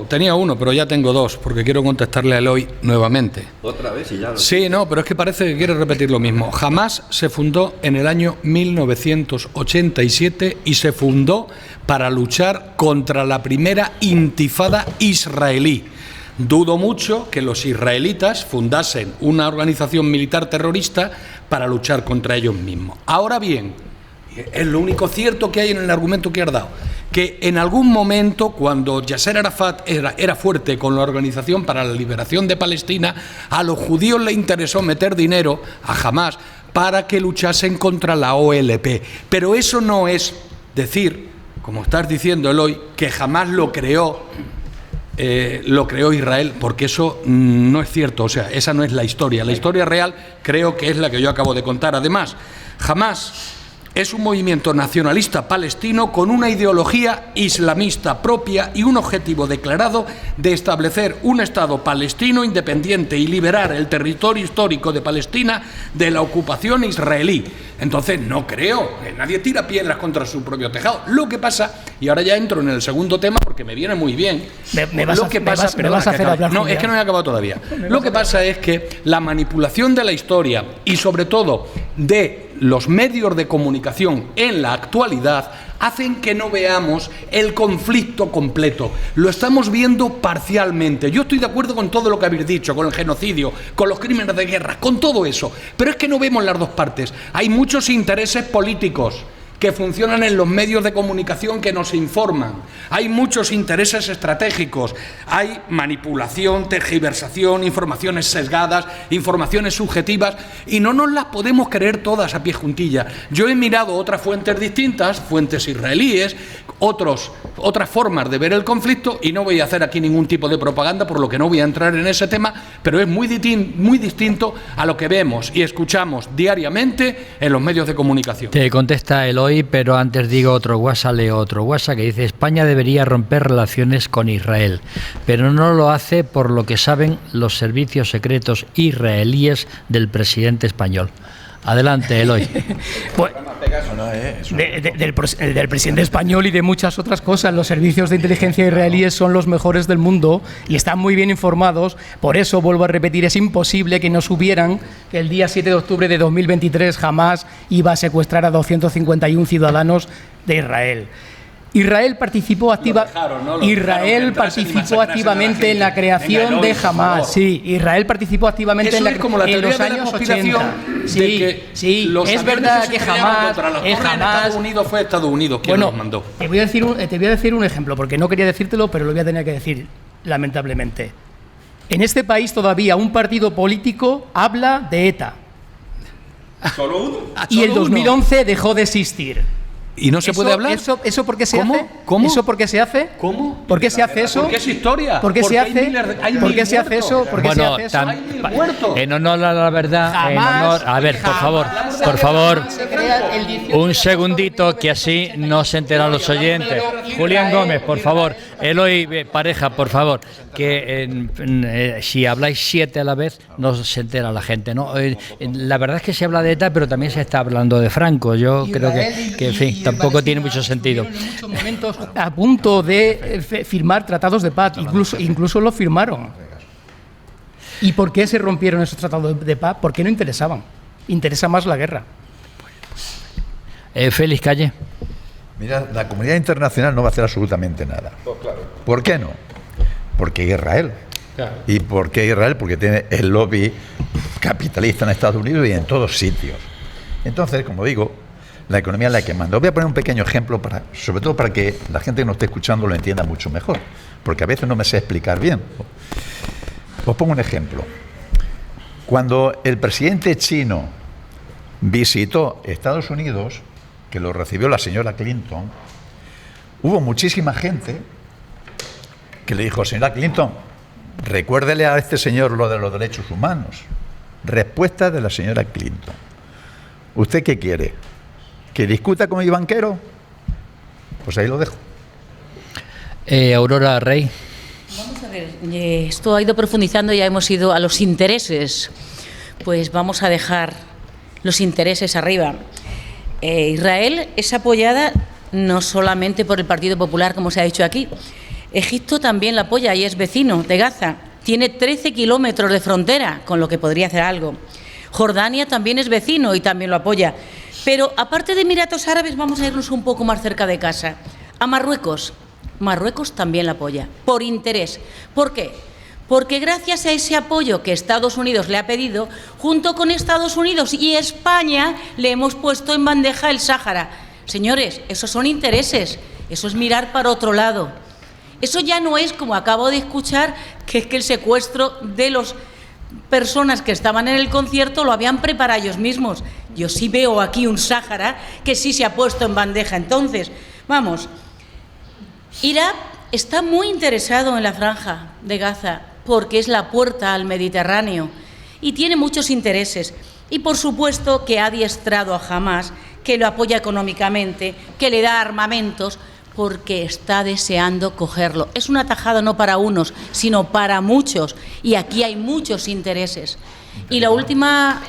tenía uno, pero ya tengo dos, porque quiero contestarle a Eloy nuevamente. ¿Otra vez? Y ya lo... Sí, no, pero es que parece que quiere repetir lo mismo. Hamás se fundó en el año 1987 y se fundó para luchar contra la primera intifada israelí. Dudo mucho que los israelitas fundasen una organización militar terrorista para luchar contra ellos mismos. Ahora bien, es lo único cierto que hay en el argumento que has dado, que en algún momento, cuando Yasser Arafat era fuerte con la Organización para la Liberación de Palestina, a los judíos les interesó meter dinero a Hamás para que luchasen contra la OLP. Pero eso no es decir, como estás diciendo, Eloy, que Hamás lo creó Israel, porque eso no es cierto. O sea, esa no es la historia. La historia real creo que es la que yo acabo de contar. Además, Hamás es un movimiento nacionalista palestino con una ideología islamista propia y un objetivo declarado de establecer un Estado palestino independiente y liberar el territorio histórico de Palestina de la ocupación israelí. Entonces no creo que nadie tira piedras contra su propio tejado. Lo que pasa, y ahora ya entro en el segundo tema porque me viene muy bien. Me vas a hacer hablar. No, es que no he acabado todavía. Lo que pasa es que la manipulación de la historia y sobre todo de los medios de comunicación en la actualidad hacen que no veamos el conflicto completo. Lo estamos viendo parcialmente. Yo estoy de acuerdo con todo lo que habéis dicho, con el genocidio, con los crímenes de guerra, con todo eso. Pero es que no vemos las dos partes. Hay muchos intereses políticos que funcionan en los medios de comunicación que nos informan. Hay muchos intereses estratégicos, hay manipulación, tergiversación, informaciones sesgadas, informaciones subjetivas, y no nos las podemos creer todas a pie juntilla. Yo he mirado otras fuentes distintas, fuentes israelíes, otras formas de ver el conflicto, y no voy a hacer aquí ningún tipo de propaganda, por lo que no voy a entrar en ese tema, pero es muy distinto a lo que vemos y escuchamos diariamente en los medios de comunicación. Te contesta Eloy, pero antes leo otro WhatsApp que dice: España debería romper relaciones con Israel, pero no lo hace por lo que saben los servicios secretos israelíes del presidente español. Adelante, Eloy. Pues, del presidente español y de muchas otras cosas. Los servicios de inteligencia israelíes son los mejores del mundo y están muy bien informados. Por eso, vuelvo a repetir, es imposible que no supieran que el día 7 de octubre de 2023 Hamás iba a secuestrar a 251 ciudadanos de Israel. Israel participó activamente en la creación de Hamás. Sí, Israel participó activamente en los años 80. Sí, es verdad que Hamás Estados Unidos fue Estados Unidos quien los mandó. Te voy a decir un ejemplo, porque no quería decírtelo, pero lo voy a tener que decir, lamentablemente. En este país todavía un partido político habla de ETA. ¿Solo uno? Y el 2011 dejó de existir. ¿Y no se puede hablar? ¿Eso por qué se hace? ¿Cómo? ¿Eso por qué se hace? ¿Cómo? ¿Por qué se hace eso? Porque es historia. ¿Por qué se hace? ¿Por qué se hace eso? ¿Por qué se hace eso? En honor a la verdad, Jamás, a ver, por favor. Por favor, un segundito, que así no se enteran los oyentes. Julián Gómez, por favor. Eloy Pareja, por favor. Que si habláis 7 a la vez, no se entera la gente, ¿no? La verdad es que se habla de ETA, pero también se está hablando de Franco. Yo creo que en fin, tampoco tiene mucho sentido. En muchos momentos a punto de firmar tratados de paz, incluso lo firmaron. ¿Y por qué se rompieron esos tratados de paz? Porque no interesaban. Interesa más la guerra. Félix Calle. Mira, la comunidad internacional no va a hacer absolutamente nada. Pues claro. ¿Por qué no? Porque Israel. Claro. ¿Y por qué Israel? Porque tiene el lobby capitalista en Estados Unidos y en todos sitios. Entonces, como digo, la economía es la que manda. Os voy a poner un pequeño ejemplo, sobre todo para que la gente que nos esté escuchando lo entienda mucho mejor, porque a veces no me sé explicar bien. Os pongo un ejemplo. Cuando el presidente chino visitó Estados Unidos, que lo recibió la señora Clinton, hubo muchísima gente que le dijo: señora Clinton, recuérdele a este señor lo de los derechos humanos. Respuesta de la señora Clinton: ¿usted qué quiere? ¿Que discuta con mi banquero? Pues ahí lo dejo. Aurora Rey. Vamos a ver, esto ha ido profundizando, ya hemos ido a los intereses. Pues vamos a dejar los intereses arriba. Israel es apoyada no solamente por el Partido Popular, como se ha dicho aquí. Egipto también la apoya y es vecino de Gaza. Tiene 13 kilómetros de frontera, con lo que podría hacer algo. Jordania también es vecino y también lo apoya. Pero aparte de Emiratos Árabes, vamos a irnos un poco más cerca de casa. A Marruecos. Marruecos también la apoya, por interés. ¿Por qué? Porque gracias a ese apoyo que Estados Unidos le ha pedido, junto con Estados Unidos y España, le hemos puesto en bandeja el Sáhara. Señores, esos son intereses, eso es mirar para otro lado. Eso ya no es, como acabo de escuchar, que es que el secuestro de las personas que estaban en el concierto lo habían preparado ellos mismos. Yo sí veo aquí un Sáhara que sí se ha puesto en bandeja. Entonces, vamos, Irak está muy interesado en la franja de Gaza porque es la puerta al Mediterráneo y tiene muchos intereses. Y por supuesto que ha adiestrado a Hamás, que lo apoya económicamente, que le da armamentos, porque está deseando cogerlo. Es una tajada no para unos, sino para muchos. Y aquí hay muchos intereses. Y la última,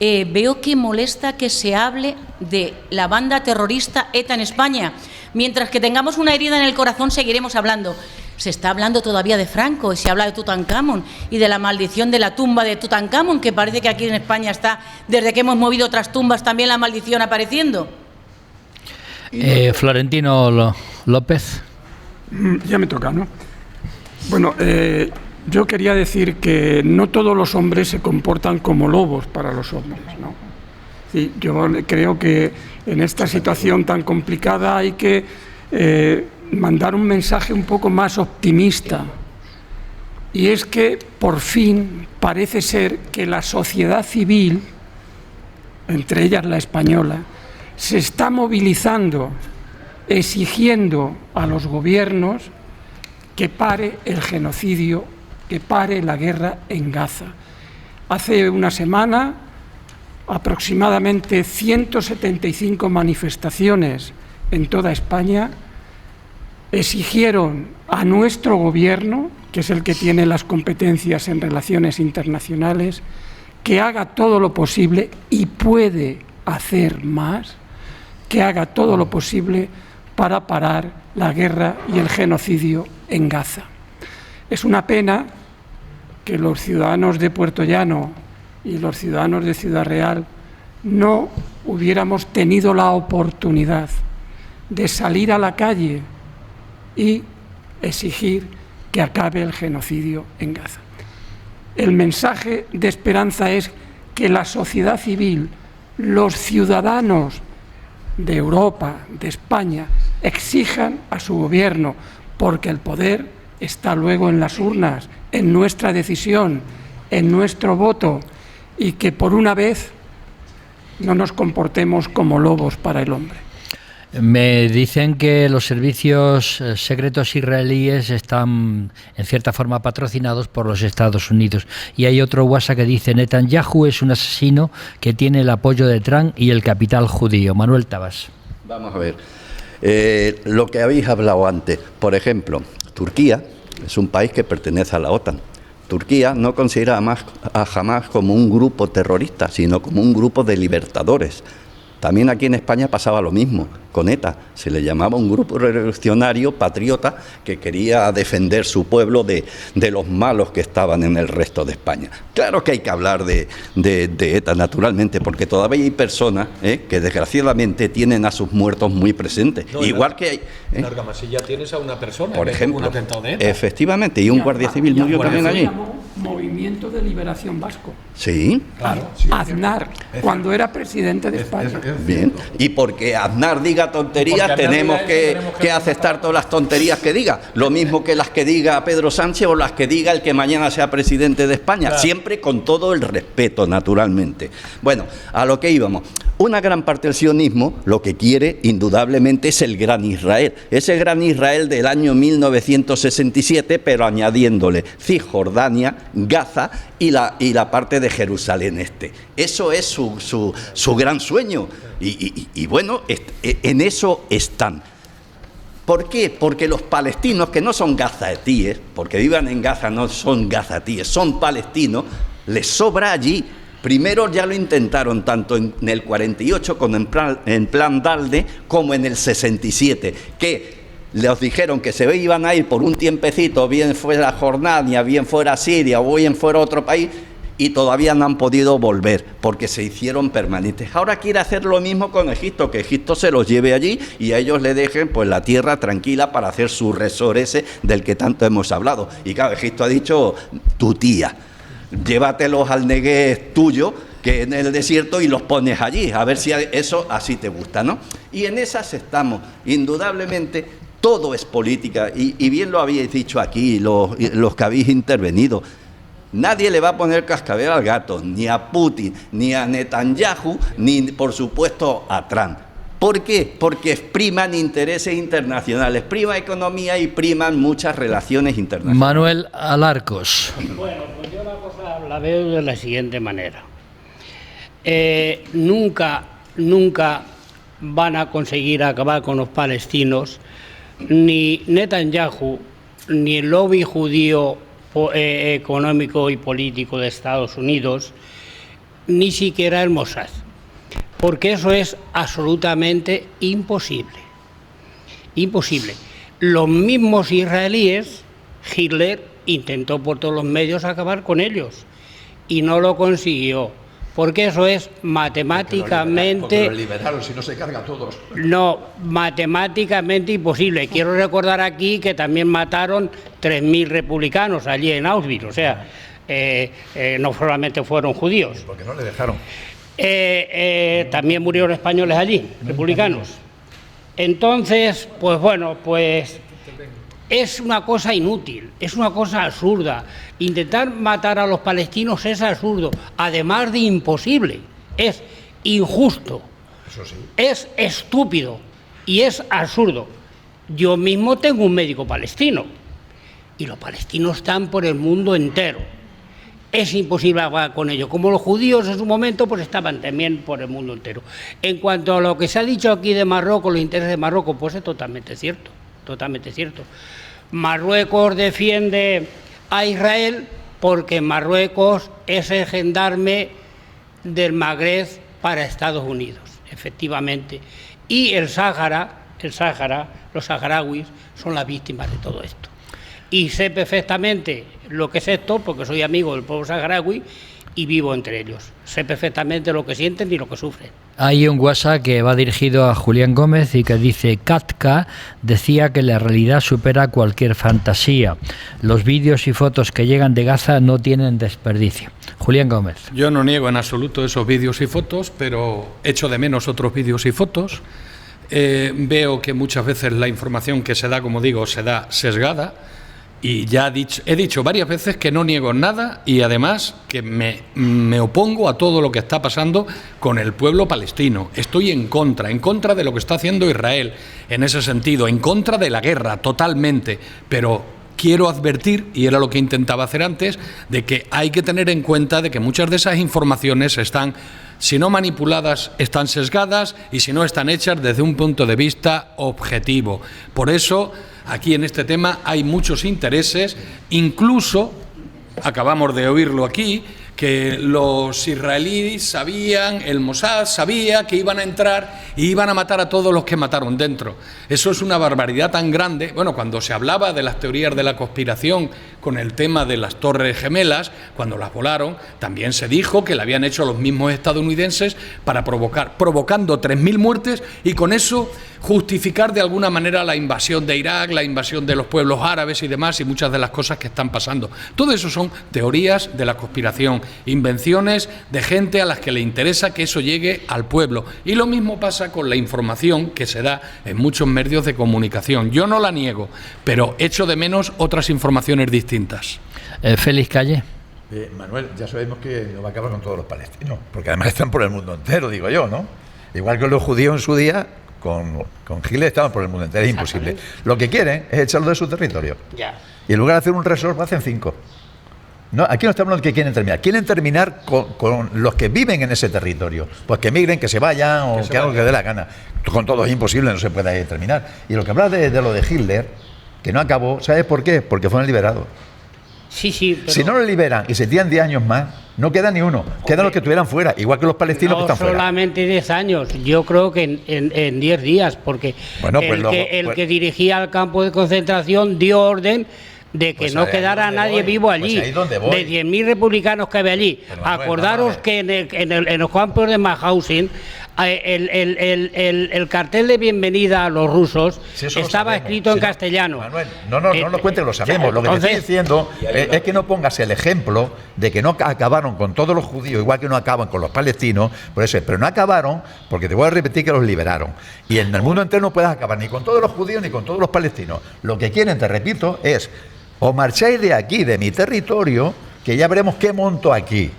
veo que molesta que se hable de la banda terrorista ETA en España. Mientras que tengamos una herida en el corazón, seguiremos hablando. Se está hablando todavía de Franco y se habla de Tutankamón y de la maldición de la tumba de Tutankamón, que parece que aquí en España está, desde que hemos movido otras tumbas, también la maldición apareciendo. Florentino López. Ya me toca, ¿no? Bueno, yo quería decir que no todos los hombres se comportan como lobos para los hombres, ¿no? Sí, yo creo que en esta situación tan complicada hay que mandar un mensaje un poco más optimista, y es que por fin parece ser que la sociedad civil, entre ellas la española, se está movilizando, exigiendo a los gobiernos que pare el genocidio, que pare la guerra en Gaza. Hace una semana, aproximadamente 175 manifestaciones en toda España exigieron a nuestro gobierno, que es el que tiene las competencias en relaciones internacionales, que haga todo lo posible, y puede hacer más, que haga todo lo posible para parar la guerra y el genocidio en Gaza. Es una pena que los ciudadanos de Puerto Llano y los ciudadanos de Ciudad Real no hubiéramos tenido la oportunidad de salir a la calle y exigir que acabe el genocidio en Gaza. El mensaje de esperanza es que la sociedad civil, los ciudadanos de Europa, de España, exijan a su gobierno, porque el poder está luego en las urnas, en nuestra decisión, en nuestro voto, y que por una vez no nos comportemos como lobos para el hombre. Me dicen que los servicios secretos israelíes están en cierta forma patrocinados por los Estados Unidos. Y hay otro WhatsApp que dice: Netanyahu es un asesino que tiene el apoyo de Trump y el capital judío. Manuel Tabas. Vamos a ver. Lo que habéis hablado antes, por ejemplo, Turquía es un país que pertenece a la OTAN. Turquía no considera a Hamás como un grupo terrorista, sino como un grupo de libertadores. También aquí en España pasaba lo mismo con ETA. Se le llamaba un grupo revolucionario patriota que quería defender su pueblo de los malos que estaban en el resto de España. Claro que hay que hablar de ETA, naturalmente, porque todavía hay personas que desgraciadamente tienen a sus muertos muy presentes. No, igual que hay... En Argamasilla tienes a una persona, por ejemplo, un atentado de ETA. Efectivamente, y un guardia civil murió también allí. Movimiento de Liberación Vasco. Sí. Claro. Aznar, cuando era presidente de España. Bien. Y porque Aznar diga tonterías, tenemos que aceptar todas las tonterías que diga. Lo mismo que las que diga Pedro Sánchez o las que diga el que mañana sea presidente de España. Claro. Siempre con todo el respeto, naturalmente. Bueno, a lo que íbamos. Una gran parte del sionismo lo que quiere indudablemente es el Gran Israel. Ese Gran Israel del año 1967, pero añadiéndole Cisjordania, Gaza y la parte de Jerusalén Este. Eso es su gran sueño. Y bueno, en eso están. ¿Por qué? Porque los palestinos, que no son gazatíes, porque vivan en Gaza no son gazatíes, son palestinos, les sobra allí. Primero ya lo intentaron tanto en el 48 como en plan Dalde, como en el 67, que les dijeron que se iban a ir por un tiempecito, bien fuera Jordania, bien fuera Siria o bien fuera otro país, y todavía no han podido volver porque se hicieron permanentes. Ahora quiere hacer lo mismo con Egipto, que Egipto se los lleve allí y a ellos le dejen pues la tierra tranquila para hacer su resort ese del que tanto hemos hablado. Y claro, Egipto ha dicho: tu tía, llévatelos al Neguev tuyo, que en el desierto, y los pones allí, a ver si eso así te gusta, ¿no? Y en esas estamos, indudablemente. Todo es política, y bien lo habéis dicho aquí, los que habéis intervenido. Nadie le va a poner cascabel al gato, ni a Putin, ni a Netanyahu, ni por supuesto a Trump. ¿Por qué? Porque priman intereses internacionales, prima economía y priman muchas relaciones internacionales. Manuel Alarcos. Bueno, pues yo la cosa la veo de la siguiente manera. Nunca van a conseguir acabar con los palestinos, ni Netanyahu, ni el lobby judío económico y político de Estados Unidos, ni siquiera el Mossad, porque eso es absolutamente imposible. Imposible. Los mismos israelíes, Hitler intentó por todos los medios acabar con ellos y no lo consiguió, porque eso es matemáticamente... Porque lo liberaron, si no se carga a todos. No, matemáticamente imposible. Quiero recordar aquí que también mataron 3.000 republicanos allí en Auschwitz, o sea, no solamente fueron judíos. Porque no le dejaron. También murieron españoles allí, republicanos. Entonces, pues bueno, pues es una cosa inútil, es una cosa absurda. Intentar matar a los palestinos es absurdo, además de imposible, es injusto, Eso sí. es estúpido y es absurdo. Yo mismo tengo un médico palestino y los palestinos están por el mundo entero. Es imposible hablar con ellos, como los judíos en su momento pues estaban también por el mundo entero. En cuanto a lo que se ha dicho aquí de Marruecos, los intereses de Marruecos, pues es totalmente cierto, totalmente cierto. Marruecos defiende a Israel porque Marruecos es el gendarme del Magreb para Estados Unidos, efectivamente. Y el Sáhara, los saharauis son las víctimas de todo esto. Y sé perfectamente lo que es esto, porque soy amigo del pueblo saharaui y vivo entre ellos. Sé perfectamente lo que sienten y lo que sufren. Hay un WhatsApp que va dirigido a Julián Gómez y que dice: Katka decía que la realidad supera cualquier fantasía. Los vídeos y fotos que llegan de Gaza no tienen desperdicio. Julián Gómez. Yo no niego en absoluto esos vídeos y fotos, pero echo de menos otros vídeos y fotos. Veo que muchas veces la información que se da, como digo, se da sesgada. Y ya he dicho varias veces que no niego nada y además que me opongo a todo lo que está pasando con el pueblo palestino. Estoy en contra de lo que está haciendo Israel en ese sentido, en contra de la guerra totalmente, pero quiero advertir, y era lo que intentaba hacer antes, de que hay que tener en cuenta de que muchas de esas informaciones están, si no manipuladas, están sesgadas, y si no, están hechas desde un punto de vista objetivo. Por eso, aquí en este tema hay muchos intereses, incluso, acabamos de oírlo aquí, que los israelíes sabían, el Mossad sabía que iban a entrar y iban a matar a todos los que mataron dentro. Eso es una barbaridad tan grande. Bueno, cuando se hablaba de las teorías de la conspiración con el tema de las Torres Gemelas, cuando las volaron, también se dijo que la habían hecho los mismos estadounidenses para provocando 3.000 muertes y con eso justificar de alguna manera la invasión de Irak, la invasión de los pueblos árabes y demás, y muchas de las cosas que están pasando. Todo eso son teorías de la conspiración, invenciones de gente a las que le interesa que eso llegue al pueblo. Y lo mismo pasa con la información que se da en muchos medios de comunicación. Yo no la niego, pero echo de menos otras informaciones distintas. Félix Calle. Manuel, ya sabemos que no va a acabar con todos los palestinos, porque además están por el mundo entero, digo yo, ¿no? Igual que los judíos en su día, con Hitler estaban por el mundo entero, es imposible. Lo que quieren es echarlo de su territorio. Ya. Y en lugar de hacer un resort, hacen 5. No, aquí no estamos hablando de que quieren terminar. Quieren terminar con los que viven en ese territorio. Pues que migren, que se vayan o que hagan lo que dé la gana. Con todo es imposible, no se puede terminar. Y lo que habla de lo de Hitler, que no acabó, ¿sabes por qué? Porque fueron liberados. Sí, pero... Si no lo liberan y se tiran 10 años más, no queda ni uno. Quedan los que estuvieran fuera, igual que los palestinos que están fuera. No solamente 10 años, yo creo que en 10 días, porque bueno, pues el que dirigía el campo de concentración dio orden de que pues no quedara nadie vivo allí. Pues ahí donde voy. De 10.000 republicanos que había allí. Acordaros que en los campos de Mauthausen el cartel de bienvenida a los rusos estaba escrito en castellano. Manuel, no nos cuentes, lo sabemos. Lo que te estoy diciendo es que no pongas el ejemplo de que no acabaron con todos los judíos, igual que no acaban con los palestinos, por eso, pero no acabaron porque te voy a repetir que los liberaron. Y en el mundo entero no puedes acabar ni con todos los judíos ni con todos los palestinos. Lo que quieren, te repito, es o marcháis de aquí, de mi territorio, que ya veremos qué monto aquí.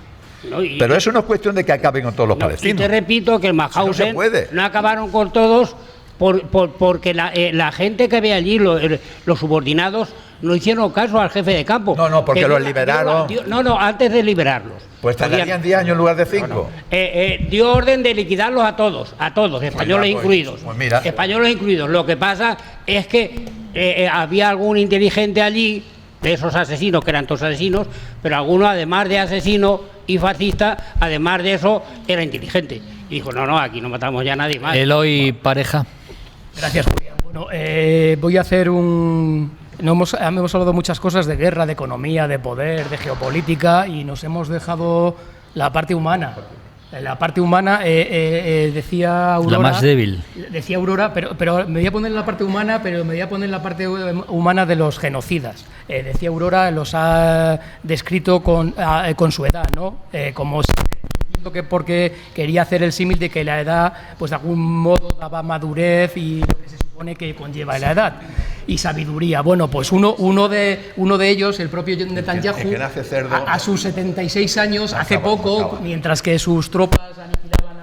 Pero eso no es cuestión de que acaben con todos los palestinos. Y te repito que en Mauthausen no acabaron con todos porque la gente que ve allí, los subordinados, no hicieron caso al jefe de campo. No, porque los liberaron. Antes de liberarlos. Pues tardarían 10 años en lugar de 5. Dio orden de liquidarlos a todos, españoles incluidos. Pues mira. Españoles incluidos. Lo que pasa es que había algún inteligente allí, de esos asesinos, que eran todos asesinos, pero alguno, además de asesino y fascista, además de eso, era inteligente. Y dijo, no, aquí no matamos ya a nadie más. Eloy Pareja. Gracias, Julián. Bueno, voy a hacer hemos hablado muchas cosas de guerra, de economía, de poder, de geopolítica, y nos hemos dejado la parte humana. La parte humana, decía Aurora... La más débil. Decía Aurora, pero me voy a poner en la parte humana, pero me voy a poner en la parte humana de los genocidas. Decía Aurora, los ha descrito con su edad, ¿no? Como que porque quería hacer el símil de que la edad, pues de algún modo daba madurez y lo que se supone que conlleva la edad y sabiduría. Bueno, pues uno de ellos, el propio Netanyahu, a sus 76 años, hace poco, mientras que sus tropas aniquilaban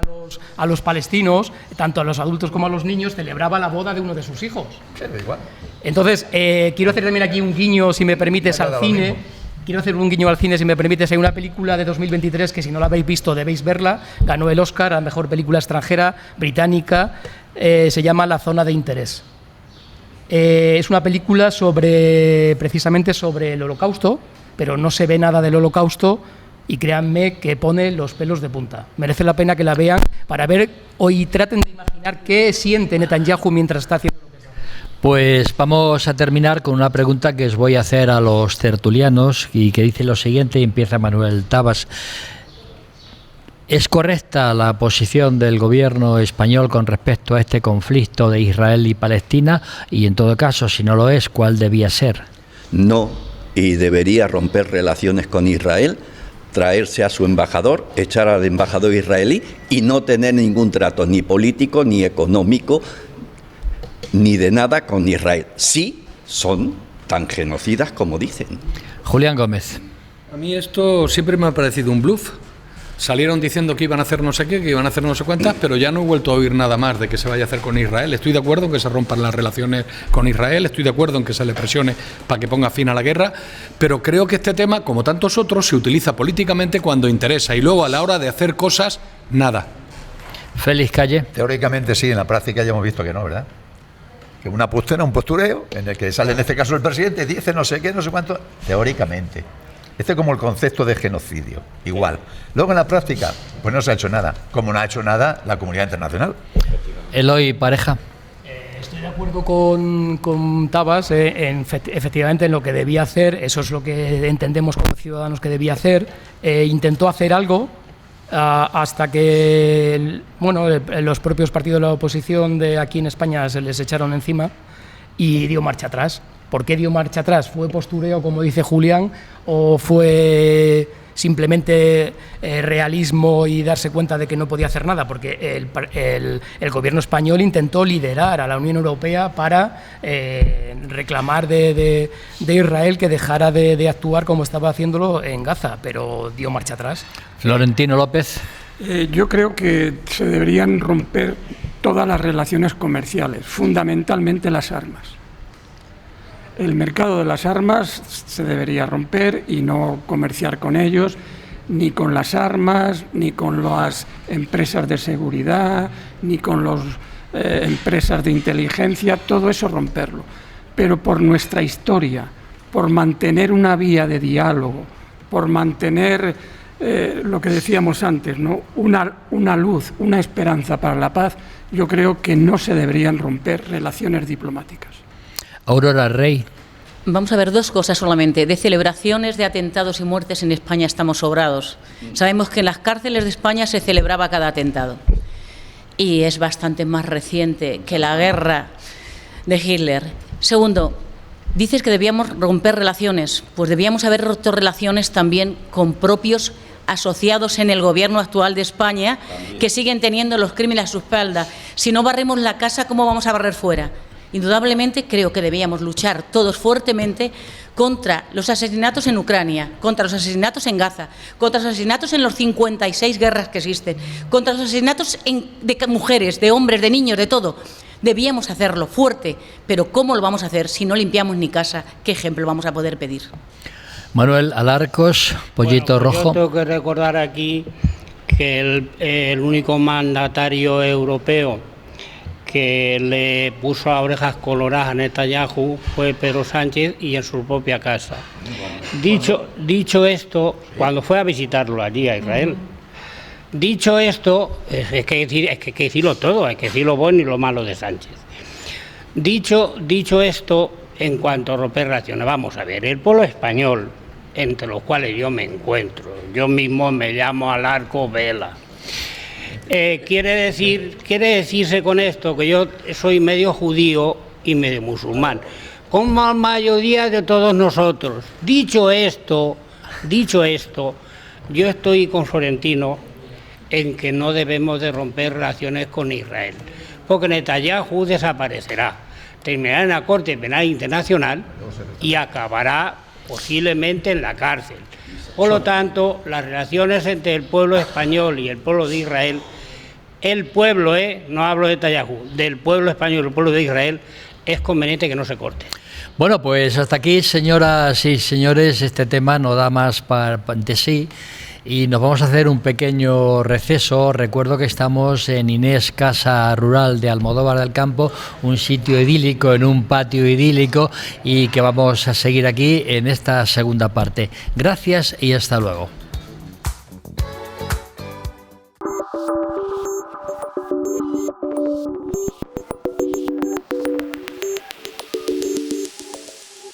a los palestinos, tanto a los adultos como a los niños, celebraba la boda de uno de sus hijos. Entonces, quiero hacer también aquí un guiño, si me permites, al cine. Quiero hacer un guiño al cine, si me permites. Hay una película de 2023 que, si no la habéis visto, debéis verla. Ganó el Oscar a Mejor Película Extranjera, británica. Se llama La Zona de Interés. Es una película precisamente sobre el Holocausto, pero no se ve nada del Holocausto, y créanme que pone los pelos de punta. Merece la pena que la vean para ver y traten de imaginar qué siente Netanyahu mientras está haciendo. Pues vamos a terminar con una pregunta que os voy a hacer a los tertulianos y que dice lo siguiente, y empieza Manuel Tabas. ¿Es correcta la posición del gobierno español con respecto a este conflicto de Israel y Palestina? Y en todo caso, si no lo es, ¿cuál debía ser? No, y debería romper relaciones con Israel, traerse a su embajador, echar al embajador israelí y no tener ningún trato ni político ni económico ni de nada con Israel. Sí, son tan genocidas como dicen. Julián Gómez. A mí esto siempre me ha parecido un bluff. Salieron diciendo que iban a hacer no sé qué, que iban a hacer no sé cuántas, pero ya no he vuelto a oír nada más de que se vaya a hacer con Israel. Estoy de acuerdo en que se rompan las relaciones con Israel, estoy de acuerdo en que se le presione para que ponga fin a la guerra, pero creo que este tema, como tantos otros, se utiliza políticamente cuando interesa y luego a la hora de hacer cosas, nada. Félix Calle. Teóricamente sí, en la práctica ya hemos visto que no, ¿verdad? Que una postura, un postureo, en el que sale en este caso el presidente, dice no sé qué, no sé cuánto, teóricamente. Este es como el concepto de genocidio, igual. Luego en la práctica, pues no se ha hecho nada, como no ha hecho nada la comunidad internacional. Eloy Pareja. Estoy de acuerdo con Tabas, efectivamente en lo que debía hacer, eso es lo que entendemos como ciudadanos que debía hacer. Intentó hacer algo hasta que los propios partidos de la oposición de aquí en España se les echaron encima y dio marcha atrás. ¿Por qué dio marcha atrás? ¿Fue postureo, como dice Julián, o fue simplemente realismo y darse cuenta de que no podía hacer nada? Porque el gobierno español intentó liderar a la Unión Europea para reclamar de Israel que dejara de actuar como estaba haciéndolo en Gaza, pero dio marcha atrás. Florentino López. Yo creo que se deberían romper todas las relaciones comerciales, fundamentalmente las armas. El mercado de las armas se debería romper y no comerciar con ellos, ni con las armas, ni con las empresas de seguridad, ni con las empresas de inteligencia, todo eso romperlo. Pero por nuestra historia, por mantener una vía de diálogo, por mantener lo que decíamos antes, ¿no? Una luz, una esperanza para la paz, yo creo que no se deberían romper relaciones diplomáticas. Aurora Rey. Vamos a ver dos cosas solamente. De celebraciones de atentados y muertes en España estamos sobrados. Sabemos que en las cárceles de España se celebraba cada atentado. Y es bastante más reciente que la guerra de Hitler. Segundo, dices que debíamos romper relaciones. Pues debíamos haber roto relaciones también con propios asociados en el gobierno actual de España que siguen teniendo los crímenes a su espalda. Si no barremos la casa, ¿cómo vamos a barrer fuera? Indudablemente creo que debíamos luchar todos fuertemente contra los asesinatos en Ucrania, contra los asesinatos en Gaza, contra los asesinatos en los 56 guerras que existen, contra los asesinatos de mujeres, de hombres, de niños, de todo. Debíamos hacerlo fuerte, pero ¿cómo lo vamos a hacer si no limpiamos ni casa? ¿Qué ejemplo vamos a poder pedir? Manuel Alarcos, Pollito Rojo. Yo tengo que recordar aquí que el único mandatario europeo que le puso las orejas coloradas a Netanyahu fue Pedro Sánchez y en su propia casa. Dicho esto, cuando fue a visitarlo allí a Israel, dicho esto, es que hay que decirlo todo, hay que decir lo bueno y lo malo de Sánchez. Dicho esto, en cuanto a romper relaciones, vamos a ver, el pueblo español, entre los cuales yo me encuentro, yo mismo me llamo Alarco Vela. Quiere decirse con esto que yo soy medio judío y medio musulmán, como la mayoría de todos nosotros. Dicho esto, yo estoy con Florentino en que no debemos de romper relaciones con Israel, porque Netanyahu desaparecerá, terminará en la Corte Penal Internacional y acabará posiblemente en la cárcel. Por lo tanto, las relaciones entre el pueblo español y el pueblo de Israel, el pueblo, no hablo de Netanyahu, del pueblo español y el pueblo de Israel, es conveniente que no se corte. Bueno, pues hasta aquí, señoras y señores, este tema no da más de sí y nos vamos a hacer un pequeño receso. Recuerdo que estamos en Inés Casa Rural de Almodóvar del Campo, un sitio idílico, en un patio idílico, y que vamos a seguir aquí en esta segunda parte. Gracias y hasta luego.